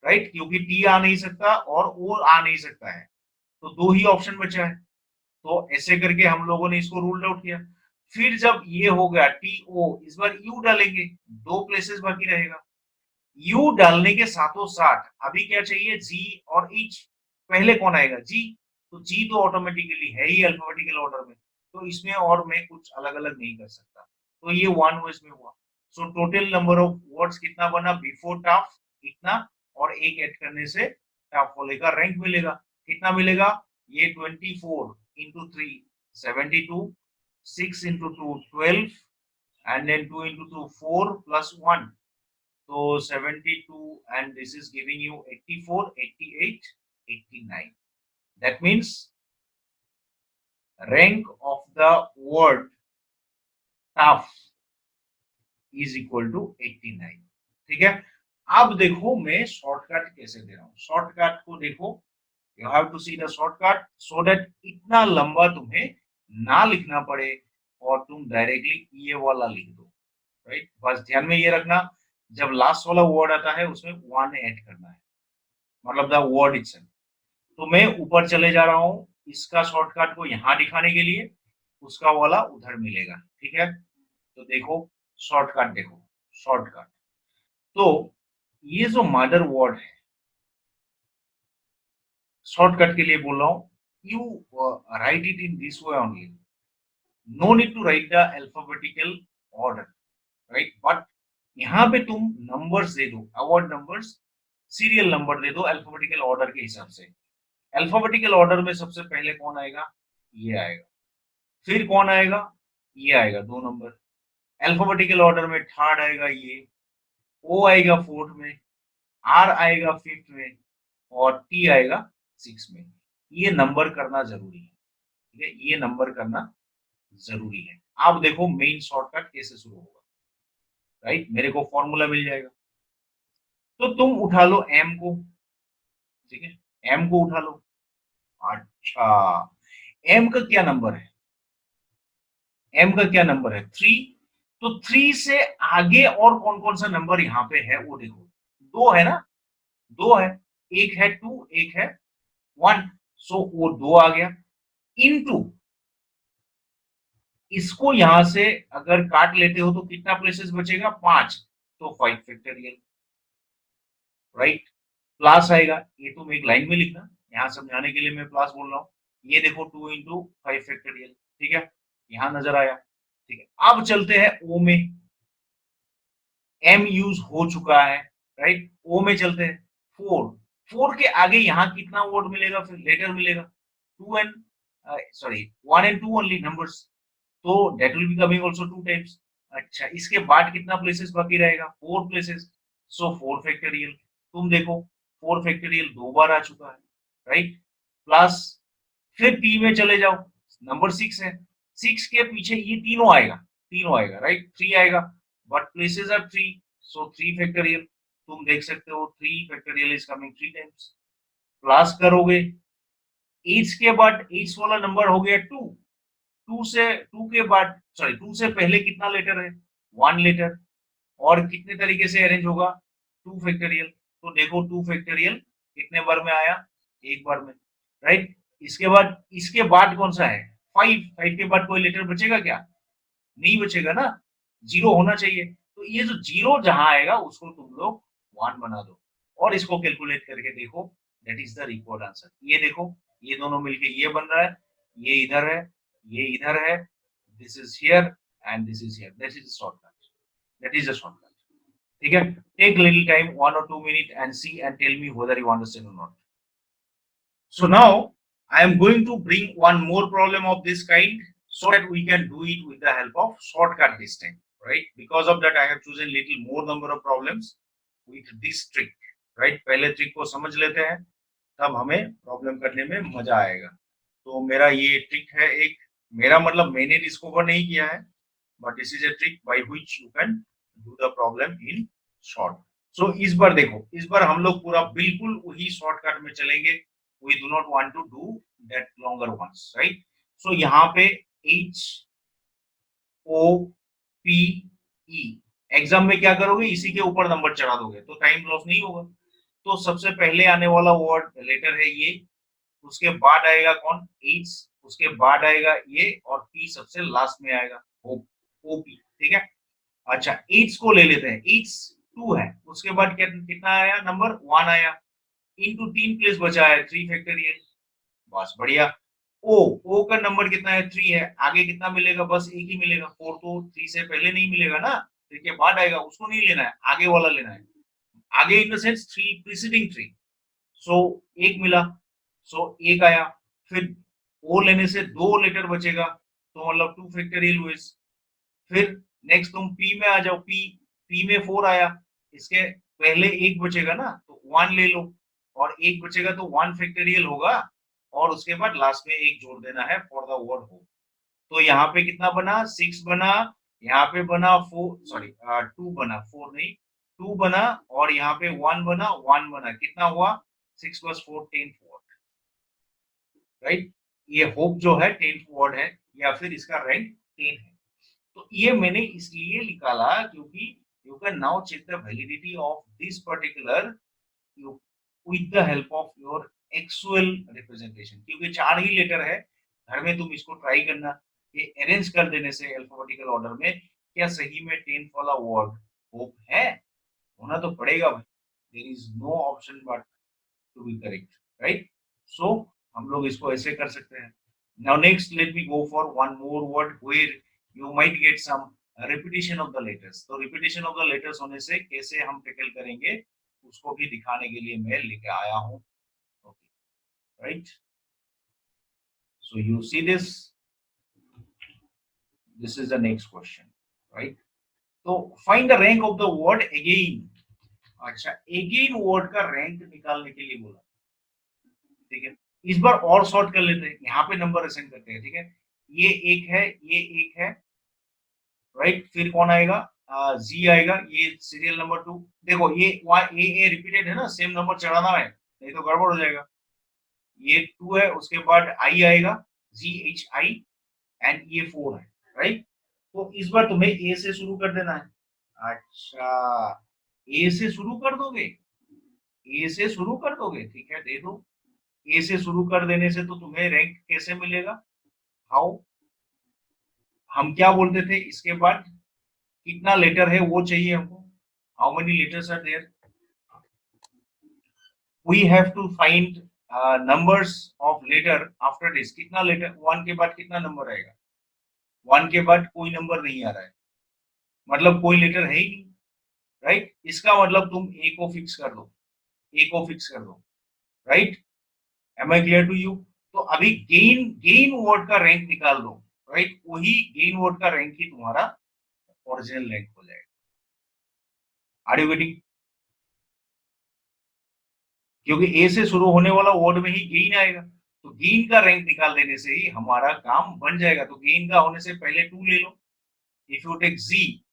राइट, क्योंकि टी आ नहीं सकता और ओ आ नहीं सकता है, तो 2 ही ऑप्शन बचा है। तो ऐसे करके हम लोगों ने इसको रूल आउट किया। फिर जब ये हो गया टी ओ, इस बार यू डालेंगे, 2 प्लेसेस बाकी रहेगा। यू डालने के साथों साथ अभी क्या चाहिए, जी और एच। पहले कौन आएगा, जी, तो जी तो ऑटोमेटिकली है ही अल्फाबेटिकल ऑर्डर में, तो इसमें और मैं कुछ अलग अलग नहीं कर सकता, तो ये 1 वर्ड्स में हुआ। So total number of words कितना बना, बिफोर टफ इतना, और एक ऐड करने से टफ वाले का रैंक मिलेगा। कितना मिलेगा, ये 24 into 3 72, 6 into 2 12, and then 2 into 2 4 plus 1, so 72, and this is giving you 84, 88, 89. That means rank of the word tough is equal to 89. ठीक है। अब देखो मैं शॉर्टकट कैसे दे रहा हूँ, शॉर्टकट को देखो, you have to see the shortcut so that इतना लंबा तुम्हें ना लिखना पड़े और तुम डायरेक्टली ये वाला लिख दो, राइट। बस ध्यान में ये रखना, जब लास्ट वाला वर्ड आता है उसमें वन ऐड करना है, मतलब द वर्ड इटसेल्फ। तो मैं ऊपर चले जा रहा हूँ इसका शॉर्टकट को यहाँ दिखाने के लिए, उसका वाला उधर मिलेगा, ठीक है। तो देखो शॉर्टकट, देखो शॉर्टकट, तो ये जो मदर वर्ड है, शॉर्टकट के लिए बोल रहा हूँ, you write it in this way only, no need to write the alphabetical order, right. But यहाँ पे तुम नंबर्स दे दो, अवॉइड नंबर्स, सीरियल नंबर दे दो अल्फाबेटिकल ऑर्डर के हिसाब से। अल्फाबेटिकल ऑर्डर में सबसे पहले कौन आएगा, ये आएगा, फिर कौन आएगा, ये आएगा 2 नंबर, अल्फाबेटिकल ऑर्डर में थर्ड आएगा ये, ओ आएगा फोर्थ में, आर आएगा फिफ्थ में, और टी आएगा सिक्स में। ये नंबर करना जरूरी है, ठीक है, ये नंबर करना जरूरी है। आप देखो मेन शॉर्टकट कैसे शुरू होगा, राइट, मेरे को फॉर्मूला मिल जाएगा, तो तुम उठा लो एम को, ठीक है, एम को उठा लो। अच्छा, एम का क्या नंबर है, एम का क्या नंबर है, 3, तो 3 से आगे और कौन कौन सा नंबर यहाँ पे है वो देखो, 2 है ना, 2 है, एक है 2, एक है 1, सो वो 2 आ गया, इनटू इसको यहां से अगर काट लेते हो तो कितना प्लेसेस बचेगा, 5, तो 5 फैक्टोरियल, राइट। प्लस आएगा, ये तुम एक लाइन में लिखना, यहाँ समझाने के लिए मैं प्लस बोल रहा हूँ। ये देखो 2 इंटू 5 फैक्टोरियल, ठीक है, यहाँ नजर आया, ठीक है। अब चलते हैं ओ में, एम यूज हो चुका है, राइट, ओ में चलते हैं। 4, 4 के आगे यहाँ कितना वर्ड मिलेगा, फिर लेटर मिलेगा, 2 and sorry 1 and 2 only numbers, तो that will be coming also 2 times. अच्छा, इसके बाद कितना प्लेसेस बाकी रहेगा, 4 प्लेसेस, सो 4 फैक्टोरियल। तुम देखो 4 फैक्टोरियल 2 बार आ चुका है, राइट, प्लस फिर टी में चले जाओ, नंबर 6 है, 6 के पीछे ये तीनों आएगा, तीनों आएगा, राइट, 3 आएगा, but places are 3, so 3 factorial. तुम देख सकते हो 3 factorial is coming 3 times. Plus करोगे, 8 के बाद 8 वाला नंबर हो गया 2, 2 से 2 के बाद सॉरी 2 से पहले कितना लेटर है, 1 लेटर, और कितने तरीके से अरेंज होगा, 2 फैक्टोरियल। तो देखो 2 फैक्टोरियल कितने बार में आया, एक बार में, राइट। इसके बाद कौन सा है, 5, 5 के बाद कोई लेटर बचेगा क्या, नहीं बचेगा ना, जीरो होना चाहिए। तो ये जो जीरो जहां आएगा उसको तुम लोग 1 बना दो, और इसको कैलकुलेट करके देखो, that is the required answer. ये देखो, ये दोनों मिलके ये बन रहा है, ये इधर है, ये इधर है, this is here and this is here, this is shortcut, that is a shortcut, ठीक है। Take little time 1 or 2 minutes and see and tell me whether you understand or not. So now I am going to bring one more problem of this kind so that we can do it with the help of shortcut this time, right? Because of that I have chosen little more number of problems with this trick, right? पहले trick को समझ लेते हैं, तब हमें problem करने में मजा आएगा। तो मेरा ये ट्रिक है एक, मेरा मतलब मैंने डिस्कवर नहीं किया है, but this is a trick by which you can do the problem in short. So इस बार देखो, इस बार हम लोग पूरा बिल्कुल वही शॉर्टकट में चलेंगे, we do not want to do that longer ones, right? So यहाँ पे H O P E, exam में क्या करोगे, इसी के ऊपर नंबर चढ़ा दोगे तो टाइम लॉस नहीं होगा। तो सबसे पहले आने वाला वर्ड लेटर है ये, उसके बाद आएगा कौन, एच, उसके बाद आएगा ये, और पी सबसे लास्ट में आएगा, ओ, ओपी, ठीक है। अच्छा, एच को ले लेते हैं, एच 2 है, उसके बाद कितना आया नंबर, 1 आया, इनटू 3 प्लेस बचा है, 3 फैक्टोरियल, बस बढ़िया। ओ, ओ का नंबर कितना है, 3 है, आगे कितना मिलेगा, बस एक ही मिलेगा, 4 तो 3 से पहले नहीं मिलेगा ना, 3 के बाद आएगा, उसको नहीं लेना है, आगे वाला लेना है, आगे इन द सेंस 3 प्रीसीडिंग 3, सो एक मिला, सो एक आया, फिर ओ लेने से 2 लेटर बचेगा, तो मतलब 2 फैक्टोरियल हुए। फिर नेक्स्ट तुम पी में आ जाओ, पी, पी में 4 आया, इसके पहले एक बचेगा ना, तो 1 ले लो, और एक बचेगा तो 1 फैक्टोरियल होगा, और उसके बाद लास्ट में एक जोड़ देना है फॉर द वर्ड हो। तो यहाँ पे कितना बना, 6 बना, यहाँ पे बना 4 सॉरी 2 बना, 4 नहीं, 2 बना, और यहाँ पे 1 बना, 1 बना, कितना हुआ, 6 + 4 10 वर्ड, राइट। ये होप जो है 10 वर्ड है, या फिर इसका रैंक 10 है। तो ये मैंने इसलिए निकाला क्योंकि you can now check the validity of this particular with the help of your actual representation, क्योंकि 4 ही लेटर है। घर में तुम इसको ट्राई करना, ये अरेंज कर देने से अल्फाबेटिकल ऑर्डर में, क्या सही में 10th वाला वर्ड होप है, होना तो पड़ेगा भाई, there is no option but to be correct, right. So हम लोग इसको ऐसे कर सकते हैं। Now next let me go for one more word where you might get some repetition of the letters. तो रिपीटिशन ऑफ द लेटर्स होने से कैसे हम टैकल करेंगे, उसको भी दिखाने के लिए मैं लेके आया हूँ, okay, right. So you see this is the next question, right. तो find the rank of the word again. अच्छा, अगेन वर्ड का रैंक निकालने के लिए बोला, ठीक है। इस बार और शॉर्ट कर लेते हैं, यहाँ पे नंबर असाइन करते हैं, ठीक है। ये एक है, ये एक है, राइट, फिर कौन आएगा, जी आएगा, ये सीरियल नंबर 2। देखो ये ए रिपीटेड है ना, सेम नंबर चढ़ाना है, नहीं तो गड़बड़ हो जाएगा। ये 2 है, उसके बाद आई आएगा, जी एच आई, एंड ये 4 है, राइट। तो इस बार तुम्हें ए से शुरू कर देना है। अच्छा, ए से शुरू कर दोगे, ए से शुरू कर दोगे, ठीक है, दे दो। ए से शुरू कर देने से तो तुम्हें रैंक कैसे मिलेगा, हाउ, हम क्या बोलते थे, इसके बाद कितना लेटर है वो चाहिए हमको, how many letters are there. We have to find numbers of letter after this. कितना लेटर, वन के बाद कितना नंबर आएगा? वन के बाद कोई नंबर नहीं आ रहा है, मतलब कोई लेटर है ही नहीं, राइट? इसका मतलब तुम ए को फिक्स कर दो, ए को फिक्स कर दो, right? Am I clear to you? तो अभी गेन गेन वर्ड का रैंक निकाल दो, राइट? वही गेन वर्ड का रैंक ही तुम्हारा ओरिजिनल रैंक हो जाएगा। Are you getting? क्योंकि ए से शुरू होने वाला वर्ड में ही गेन आएगा, तो गेन का रैंक निकाल देने से ही हमारा काम बन जाएगा। तो गेन का होने से पहले टू ले लो। इफ यू टेक जी,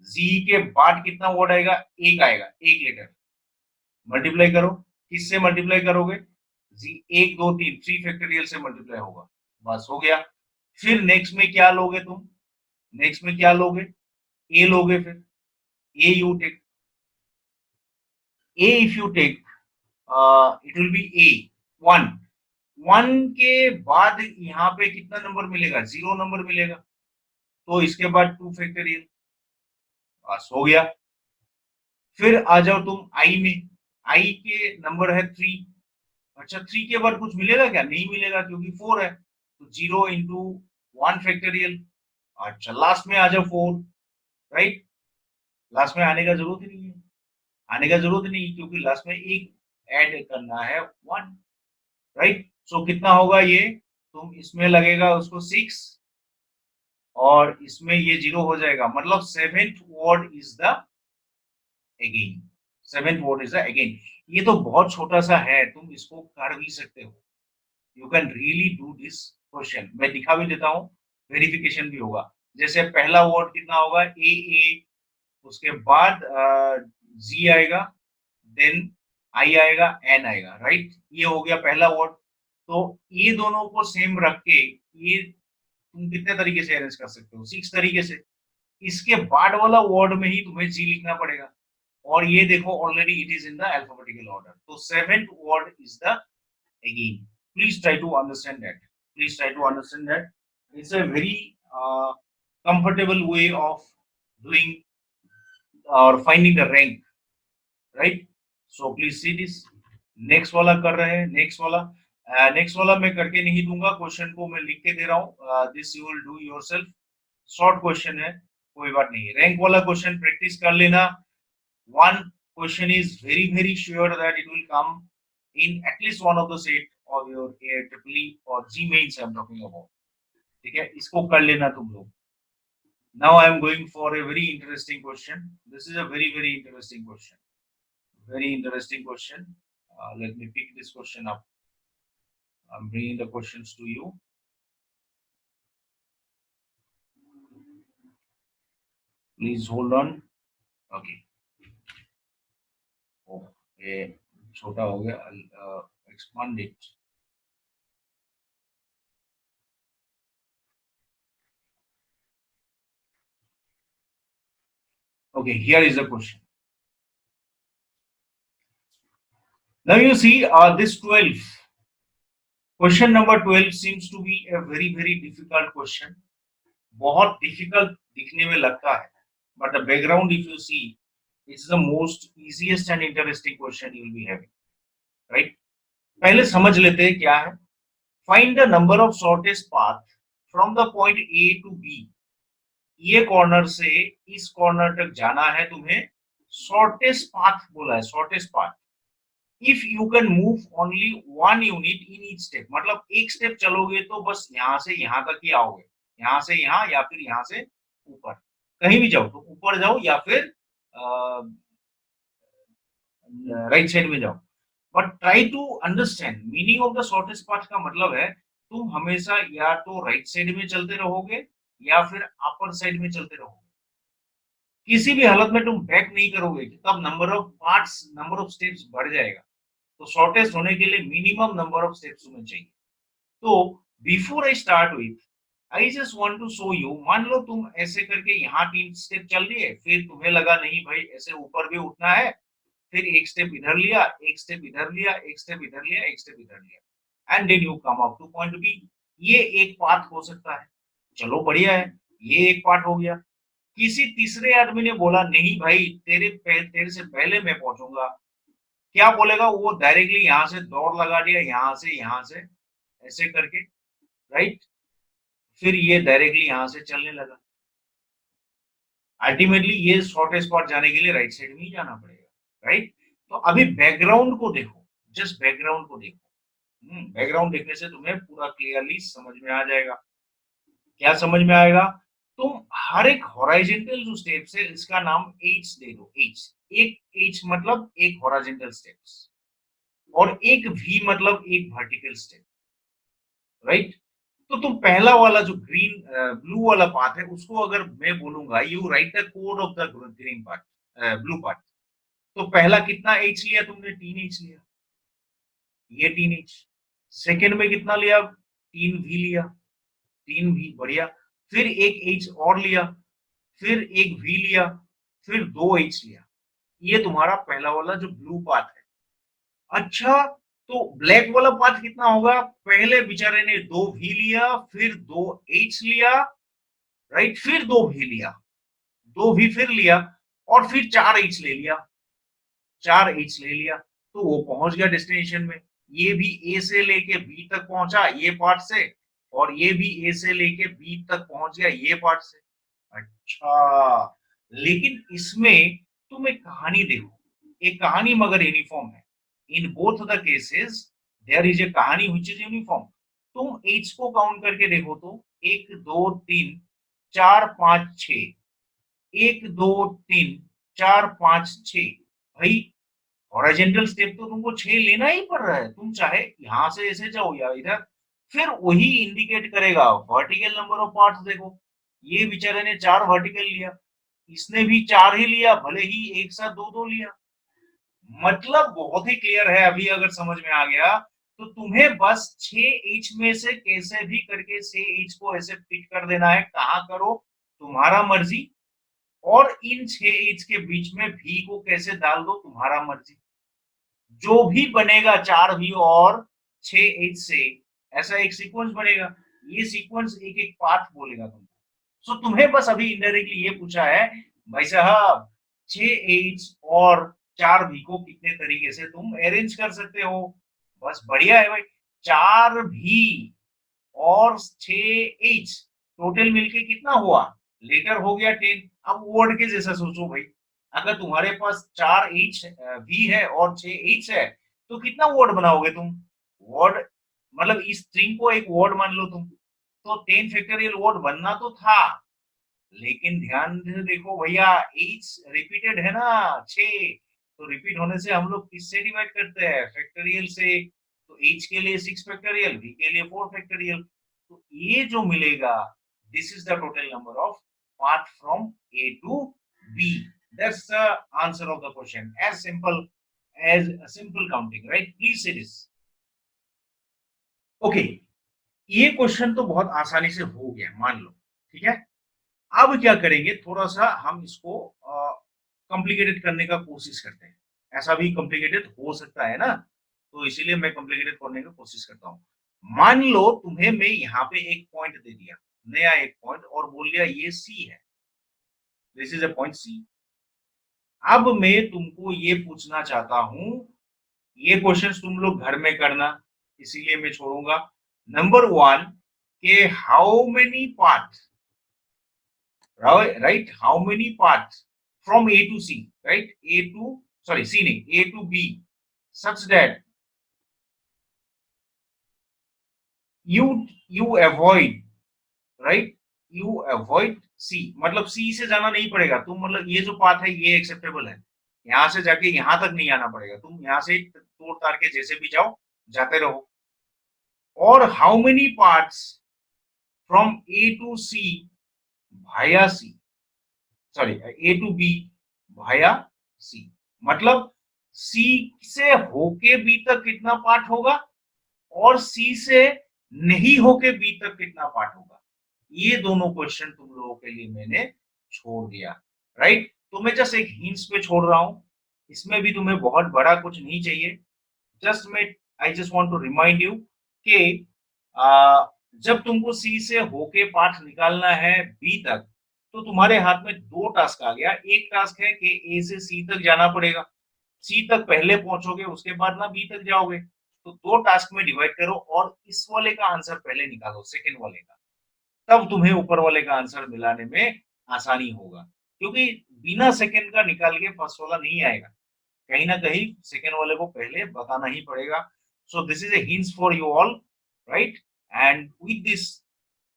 जी के बाद कितना वर्ड आएगा? एक आएगा, एक लेटर। मल्टीप्लाई करो, किससे मल्टीप्लाई करोगे? जी, एक दो तीन, थ्री फैक्टोरियल से मल्टीप्लाई होगा, बस हो गया। फिर नेक्स्ट में क्या लोगे तुम? नेक्स्ट में क्या लोगे? ए लोगे। फिर A you take, A if you take it will be A one. One के बाद यहाँ पे कितना नंबर मिलेगा? जीरो नंबर मिलेगा, तो इसके बाद टू फैक्टोरियल, बस हो गया। फिर आ जाओ तुम आई में, आई के नंबर है थ्री। अच्छा, थ्री के बाद कुछ मिलेगा क्या? नहीं मिलेगा, क्योंकि फोर है, तो जीरो इंटू वन फैक्टोरियल। अच्छा, लास्ट में आ जाओ फोर, राइट? लास्ट में आने का जरूरत ही नहीं है, आने का जरूरत नहीं, क्योंकि लास्ट में एक ऐड करना है, वन, राइट? सो कितना होगा ये? तुम इसमें लगेगा उसको सिक्स, और इसमें ये जीरो हो जाएगा, मतलब seventh word is the again. Seventh word is the again. ये तो बहुत छोटा सा है, तुम इसको कर भी सकते हो। You can really do this question. मैं दिखा भी देता हूँ, वेरिफिकेशन भी होगा। जैसे पहला वर्ड कितना होगा? ए, उसके बाद जी आएगा, देन आई आएगा, एन आएगा, राइट? ये हो गया पहला वर्ड। तो ये दोनों को सेम रख के ये तुम कितने तरीके से अरेंज कर सकते हो? सिक्स तरीके से। इसके बाद वाला वर्ड में ही तुम्हें जी लिखना पड़ेगा, और ये देखो already it is in the alphabetical order. तो seventh word is the again. Please try to understand that, please try to understand that. It's a very comfortable way of doing or finding the rank, right? So please see this। Next वाला कर रहे हैं, next वाला। Next वाला मैं करके नहीं दूंगा, क्वेश्चन को मैं लिख के दे रहा हूँ। This you will do yourself. Short question है, कोई बात नहीं। रैंक वाला क्वेश्चन प्रैक्टिस कर लेना। one question is very very sure that it will come in at least one of the set of your AIEEE or G mains I am talking about। ठीक है, इसको कर लेना तुम लोग। Now I am going for a very interesting question. This is a very very interesting question. Very interesting question. Let me pick this question up. I'm bringing the questions to you. Please hold on. Okay. Oh, ये छोटा हो गया। I'll expand it. Okay, here is the question. Now you see this 12. Question number 12 seems to be a very very difficult question. बहुत difficult दिखने में लगता है, but the background if you see, it's the most easiest and interesting question you will be having, right? पहले समझ लेते हैं क्या है। Find the number of shortest path from the point A to B। ये कॉर्नर से इस corner तक जाना है तुम्हें, शॉर्टेस्ट पाथ बोला है, shortest path. If you can move only one unit in each step, मतलब एक स्टेप चलोगे तो बस यहाँ से यहाँ तक ही आओगे, यहाँ से यहाँ या फिर यहाँ से ऊपर, कहीं भी जाओ तो ऊपर जाओ या फिर राइट साइड में जाओ। But try to understand meaning of the shortest path का मतलब है तुम हमेशा या तो राइट साइड में चलते रहोगे या फिर अपर साइड में चलते रहोगे। किसी भी हालत में तुम बैक नहीं करोगे, तब number of parts, number of steps बढ़ जाएगा। तो शॉर्टेस्ट होने के लिए मिनिमम नंबर ऑफ स्टेप्स तुम्हें चाहिए। तो before I start with, I just want to show you. मान लो तुम ऐसे करके यहाँ 3 स्टेप चल लिए, फिर तुम्हें लगा नहीं भाई ऐसे ऊपर भी उठना है, फिर एक स्टेप इधर लिया, एक स्टेप इधर लिया, एक स्टेप इधर लिया, एक स्टेप इधर लिया, and then you come up to point B. ये एक पाथ हो सकता है, चलो बढ़िया है, ये एक पार्ट हो गया। किसी तीसरे आदमी ने बोला नहीं भाई तेरे से पहले मैं पहुंचूंगा, क्या बोलेगा वो, डायरेक्टली यहाँ से दौड़ लगा दिया, यहाँ से ऐसे करके, राइट। फिर ये डायरेक्टली यहाँ से चलने लगा। अल्टीमेटली ये शॉर्टेस्ट स्पॉट जाने के लिए राइट साइड में ही जाना पड़ेगा, राइट। तो अभी बैकग्राउंड को देखो, जस्ट बैकग्राउंड को देखो। बैकग्राउंड देखने से तुम्हें पूरा क्लियरली समझ में आ जाएगा। क्या समझ में आएगा? तुम हर एक हॉरिजॉन्टल जो स्टेप्स है इसका नाम एच दे दो, एच। एक एच मतलब एक हॉरिजॉन्टल स्टेप्स, और एक वी मतलब एक वर्टिकल स्टेप, राइट। तो तुम पहला वाला जो ग्रीन ब्लू वाला पार्ट है उसको अगर मैं बोलूंगा you right the code of the green part, blue part, तो पहला कितना एच लिया तुमने? 3 एच लिया, ये 3 एच। सेकेंड में कितना लिया? 3 वी लिया, 3 वी, बढ़िया। फिर एक एच और लिया, फिर एक वी लिया, फिर 2 एच लिया। ये तुम्हारा पहला वाला जो ब्लू पार्ट है। अच्छा, तो ब्लैक वाला पार्ट कितना होगा? पहले बेचारे ने 2 वी लिया, फिर 2 एच लिया, राइट, फिर 2 वी लिया, 2 वी फिर लिया, और फिर 4 एच ले लिया, 4 एच ले लिया। तो वो पहुंच गया डेस्टिनेशन में। ये भी ए से लेके बी तक पहुंचा ये पार्ट से, और ये भी ए से लेके बी तक पहुंच गया ये पार्ट से। अच्छा, लेकिन इसमें तुम एक कहानी देखो, एक कहानी मगर यूनिफॉर्म है। In both the cases there is a कहानी व्हिच इज यूनिफॉर्म। तुम एच को काउंट करके देखो तो 1 2 3 4 5 6, 1 2 3 4 5 6। भाई हॉरिजॉन्टल स्टेप तो तुमको 6 लेना ही पड़ रहा है, तुम चाहे यहां से ऐसे जाओ या इधर, फिर वही इंडिकेट करेगा। वर्टिकल नंबर ऑफ पार्ट्स देखो, ये बेचारे ने 4 वर्टिकल लिया, इसने भी 4 ही लिया, भले ही एक साथ दो दो लिया। मतलब बहुत ही क्लियर है। अभी अगर समझ में आ गया तो तुम्हें बस 6 एच में से कैसे भी करके 6 एच को ऐसे पिक कर देना है। कहाँ करो तुम्हारा मर्जी, और इन 6 एच के बीच में भी को कैसे डाल दो तुम्हारा मर्जी। जो भी बनेगा 4 वी और 6 एच से, ऐसा एक सीक्वेंस बनेगा। ये सीक्वेंस एक एक पाथ बोलेगा तुमको। सो तुम्हें बस अभी इनडायरेक्टली ये पूछा है, भाई साहब 6 एच और 4 वी को कितने तरीके से तुम अरेंज कर सकते हो। बस बढ़िया है भाई। 4 वी और 6 एच टोटल मिलके कितना हुआ? लेटर हो गया 10। अब वर्ड के जैसा सोचो भाई, अगर तुम्हारे पास 4 एच वी है और 6 एच है, तो कितना वर्ड बनाओगे तुम? वर्ड मतलब इस स्ट्रिंग को एक वर्ड मान लो तुम, तो 10 फैक्टोरियल वर्ड बनना तो था। लेकिन ध्यान से देखो भैया, एच रिपीटेड है ना, 6, तो रिपीट होने से हम लोग किससे डिवाइड करते हैं? फैक्टोरियल से। तो एच के लिए 6 फैक्टोरियल, वी के लिए 4 फैक्टोरियल। तो ये जो मिलेगा, this is the total number of path from A to B. That's the answer of the question, as simple as simple counting, right. Please say this. Okay, ये question तो बहुत आसानी से हो गया, मान लो, ठीक है। अब क्या करेंगे, थोड़ा सा हम इसको कॉम्प्लिकेटेड करने का कोशिश करते हैं। ऐसा भी कॉम्प्लिकेटेड हो सकता है ना, तो इसीलिए मैं कॉम्प्लिकेटेड करने की कोशिश करता हूँ। मान लो तुम्हें मैं यहाँ पे एक पॉइंट दे दिया, नया एक पॉइंट, और बोल दिया ये सी है, this is a point C. अब मैं तुमको ये पूछना चाहता हूँ, ये क्वेश्चंस तुम लोग घर में करना, इसीलिए मैं छोड़ूंगा। नंबर 1 के how many part, right, how many paths from A to C, right, A to, sorry, C नहीं, A to B, such that you avoid, right, you avoid C, मतलब C से जाना नहीं पड़ेगा तुम, मतलब ये जो पाथ है ये एक्सेप्टेबल है, यहाँ से जाके यहाँ तक नहीं आना पड़ेगा, तुम यहाँ से तोड़ तार के जैसे भी जाओ, जाते रहो। और how many parts from A to C Bhaya C, sorry, A to B Bhaya C, मतलब सी से होके बी तक कितना पार्ट होगा, और सी से नहीं होके बी तक कितना पार्ट होगा। ये दोनों क्वेश्चन तुम लोगों के लिए मैंने छोड़ दिया, राइट। तो मैं जस्ट एक हिंट्स पे छोड़ रहा हूं, इसमें भी तुम्हें बहुत बड़ा कुछ नहीं चाहिए। जस्ट मैं, I just want to remind you कि जब तुमको सी से होके पार्ट निकालना है बी तक, तो तुम्हारे हाथ में 2 टास्क आ गया। एक टास्क है कि ए से सी तक जाना पड़ेगा, सी तक पहले पहुंचोगे, उसके बाद ना बी तक जाओगे। तो दो टास्क में डिवाइड करो और इस वाले का आंसर पहले निकालो, सेकंड वाले का, तब तुम्हें ऊपर वाले का आंसर मिलाने में आसानी होगा, क्योंकि बिना सेकंड का निकाल के फर्स्ट वाला नहीं आएगा, कहीं ना कहीं सेकंड वाले को पहले बताना ही पड़ेगा। सो this is a hints for you all, right? And with this,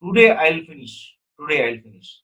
today I will finish, today I will finish.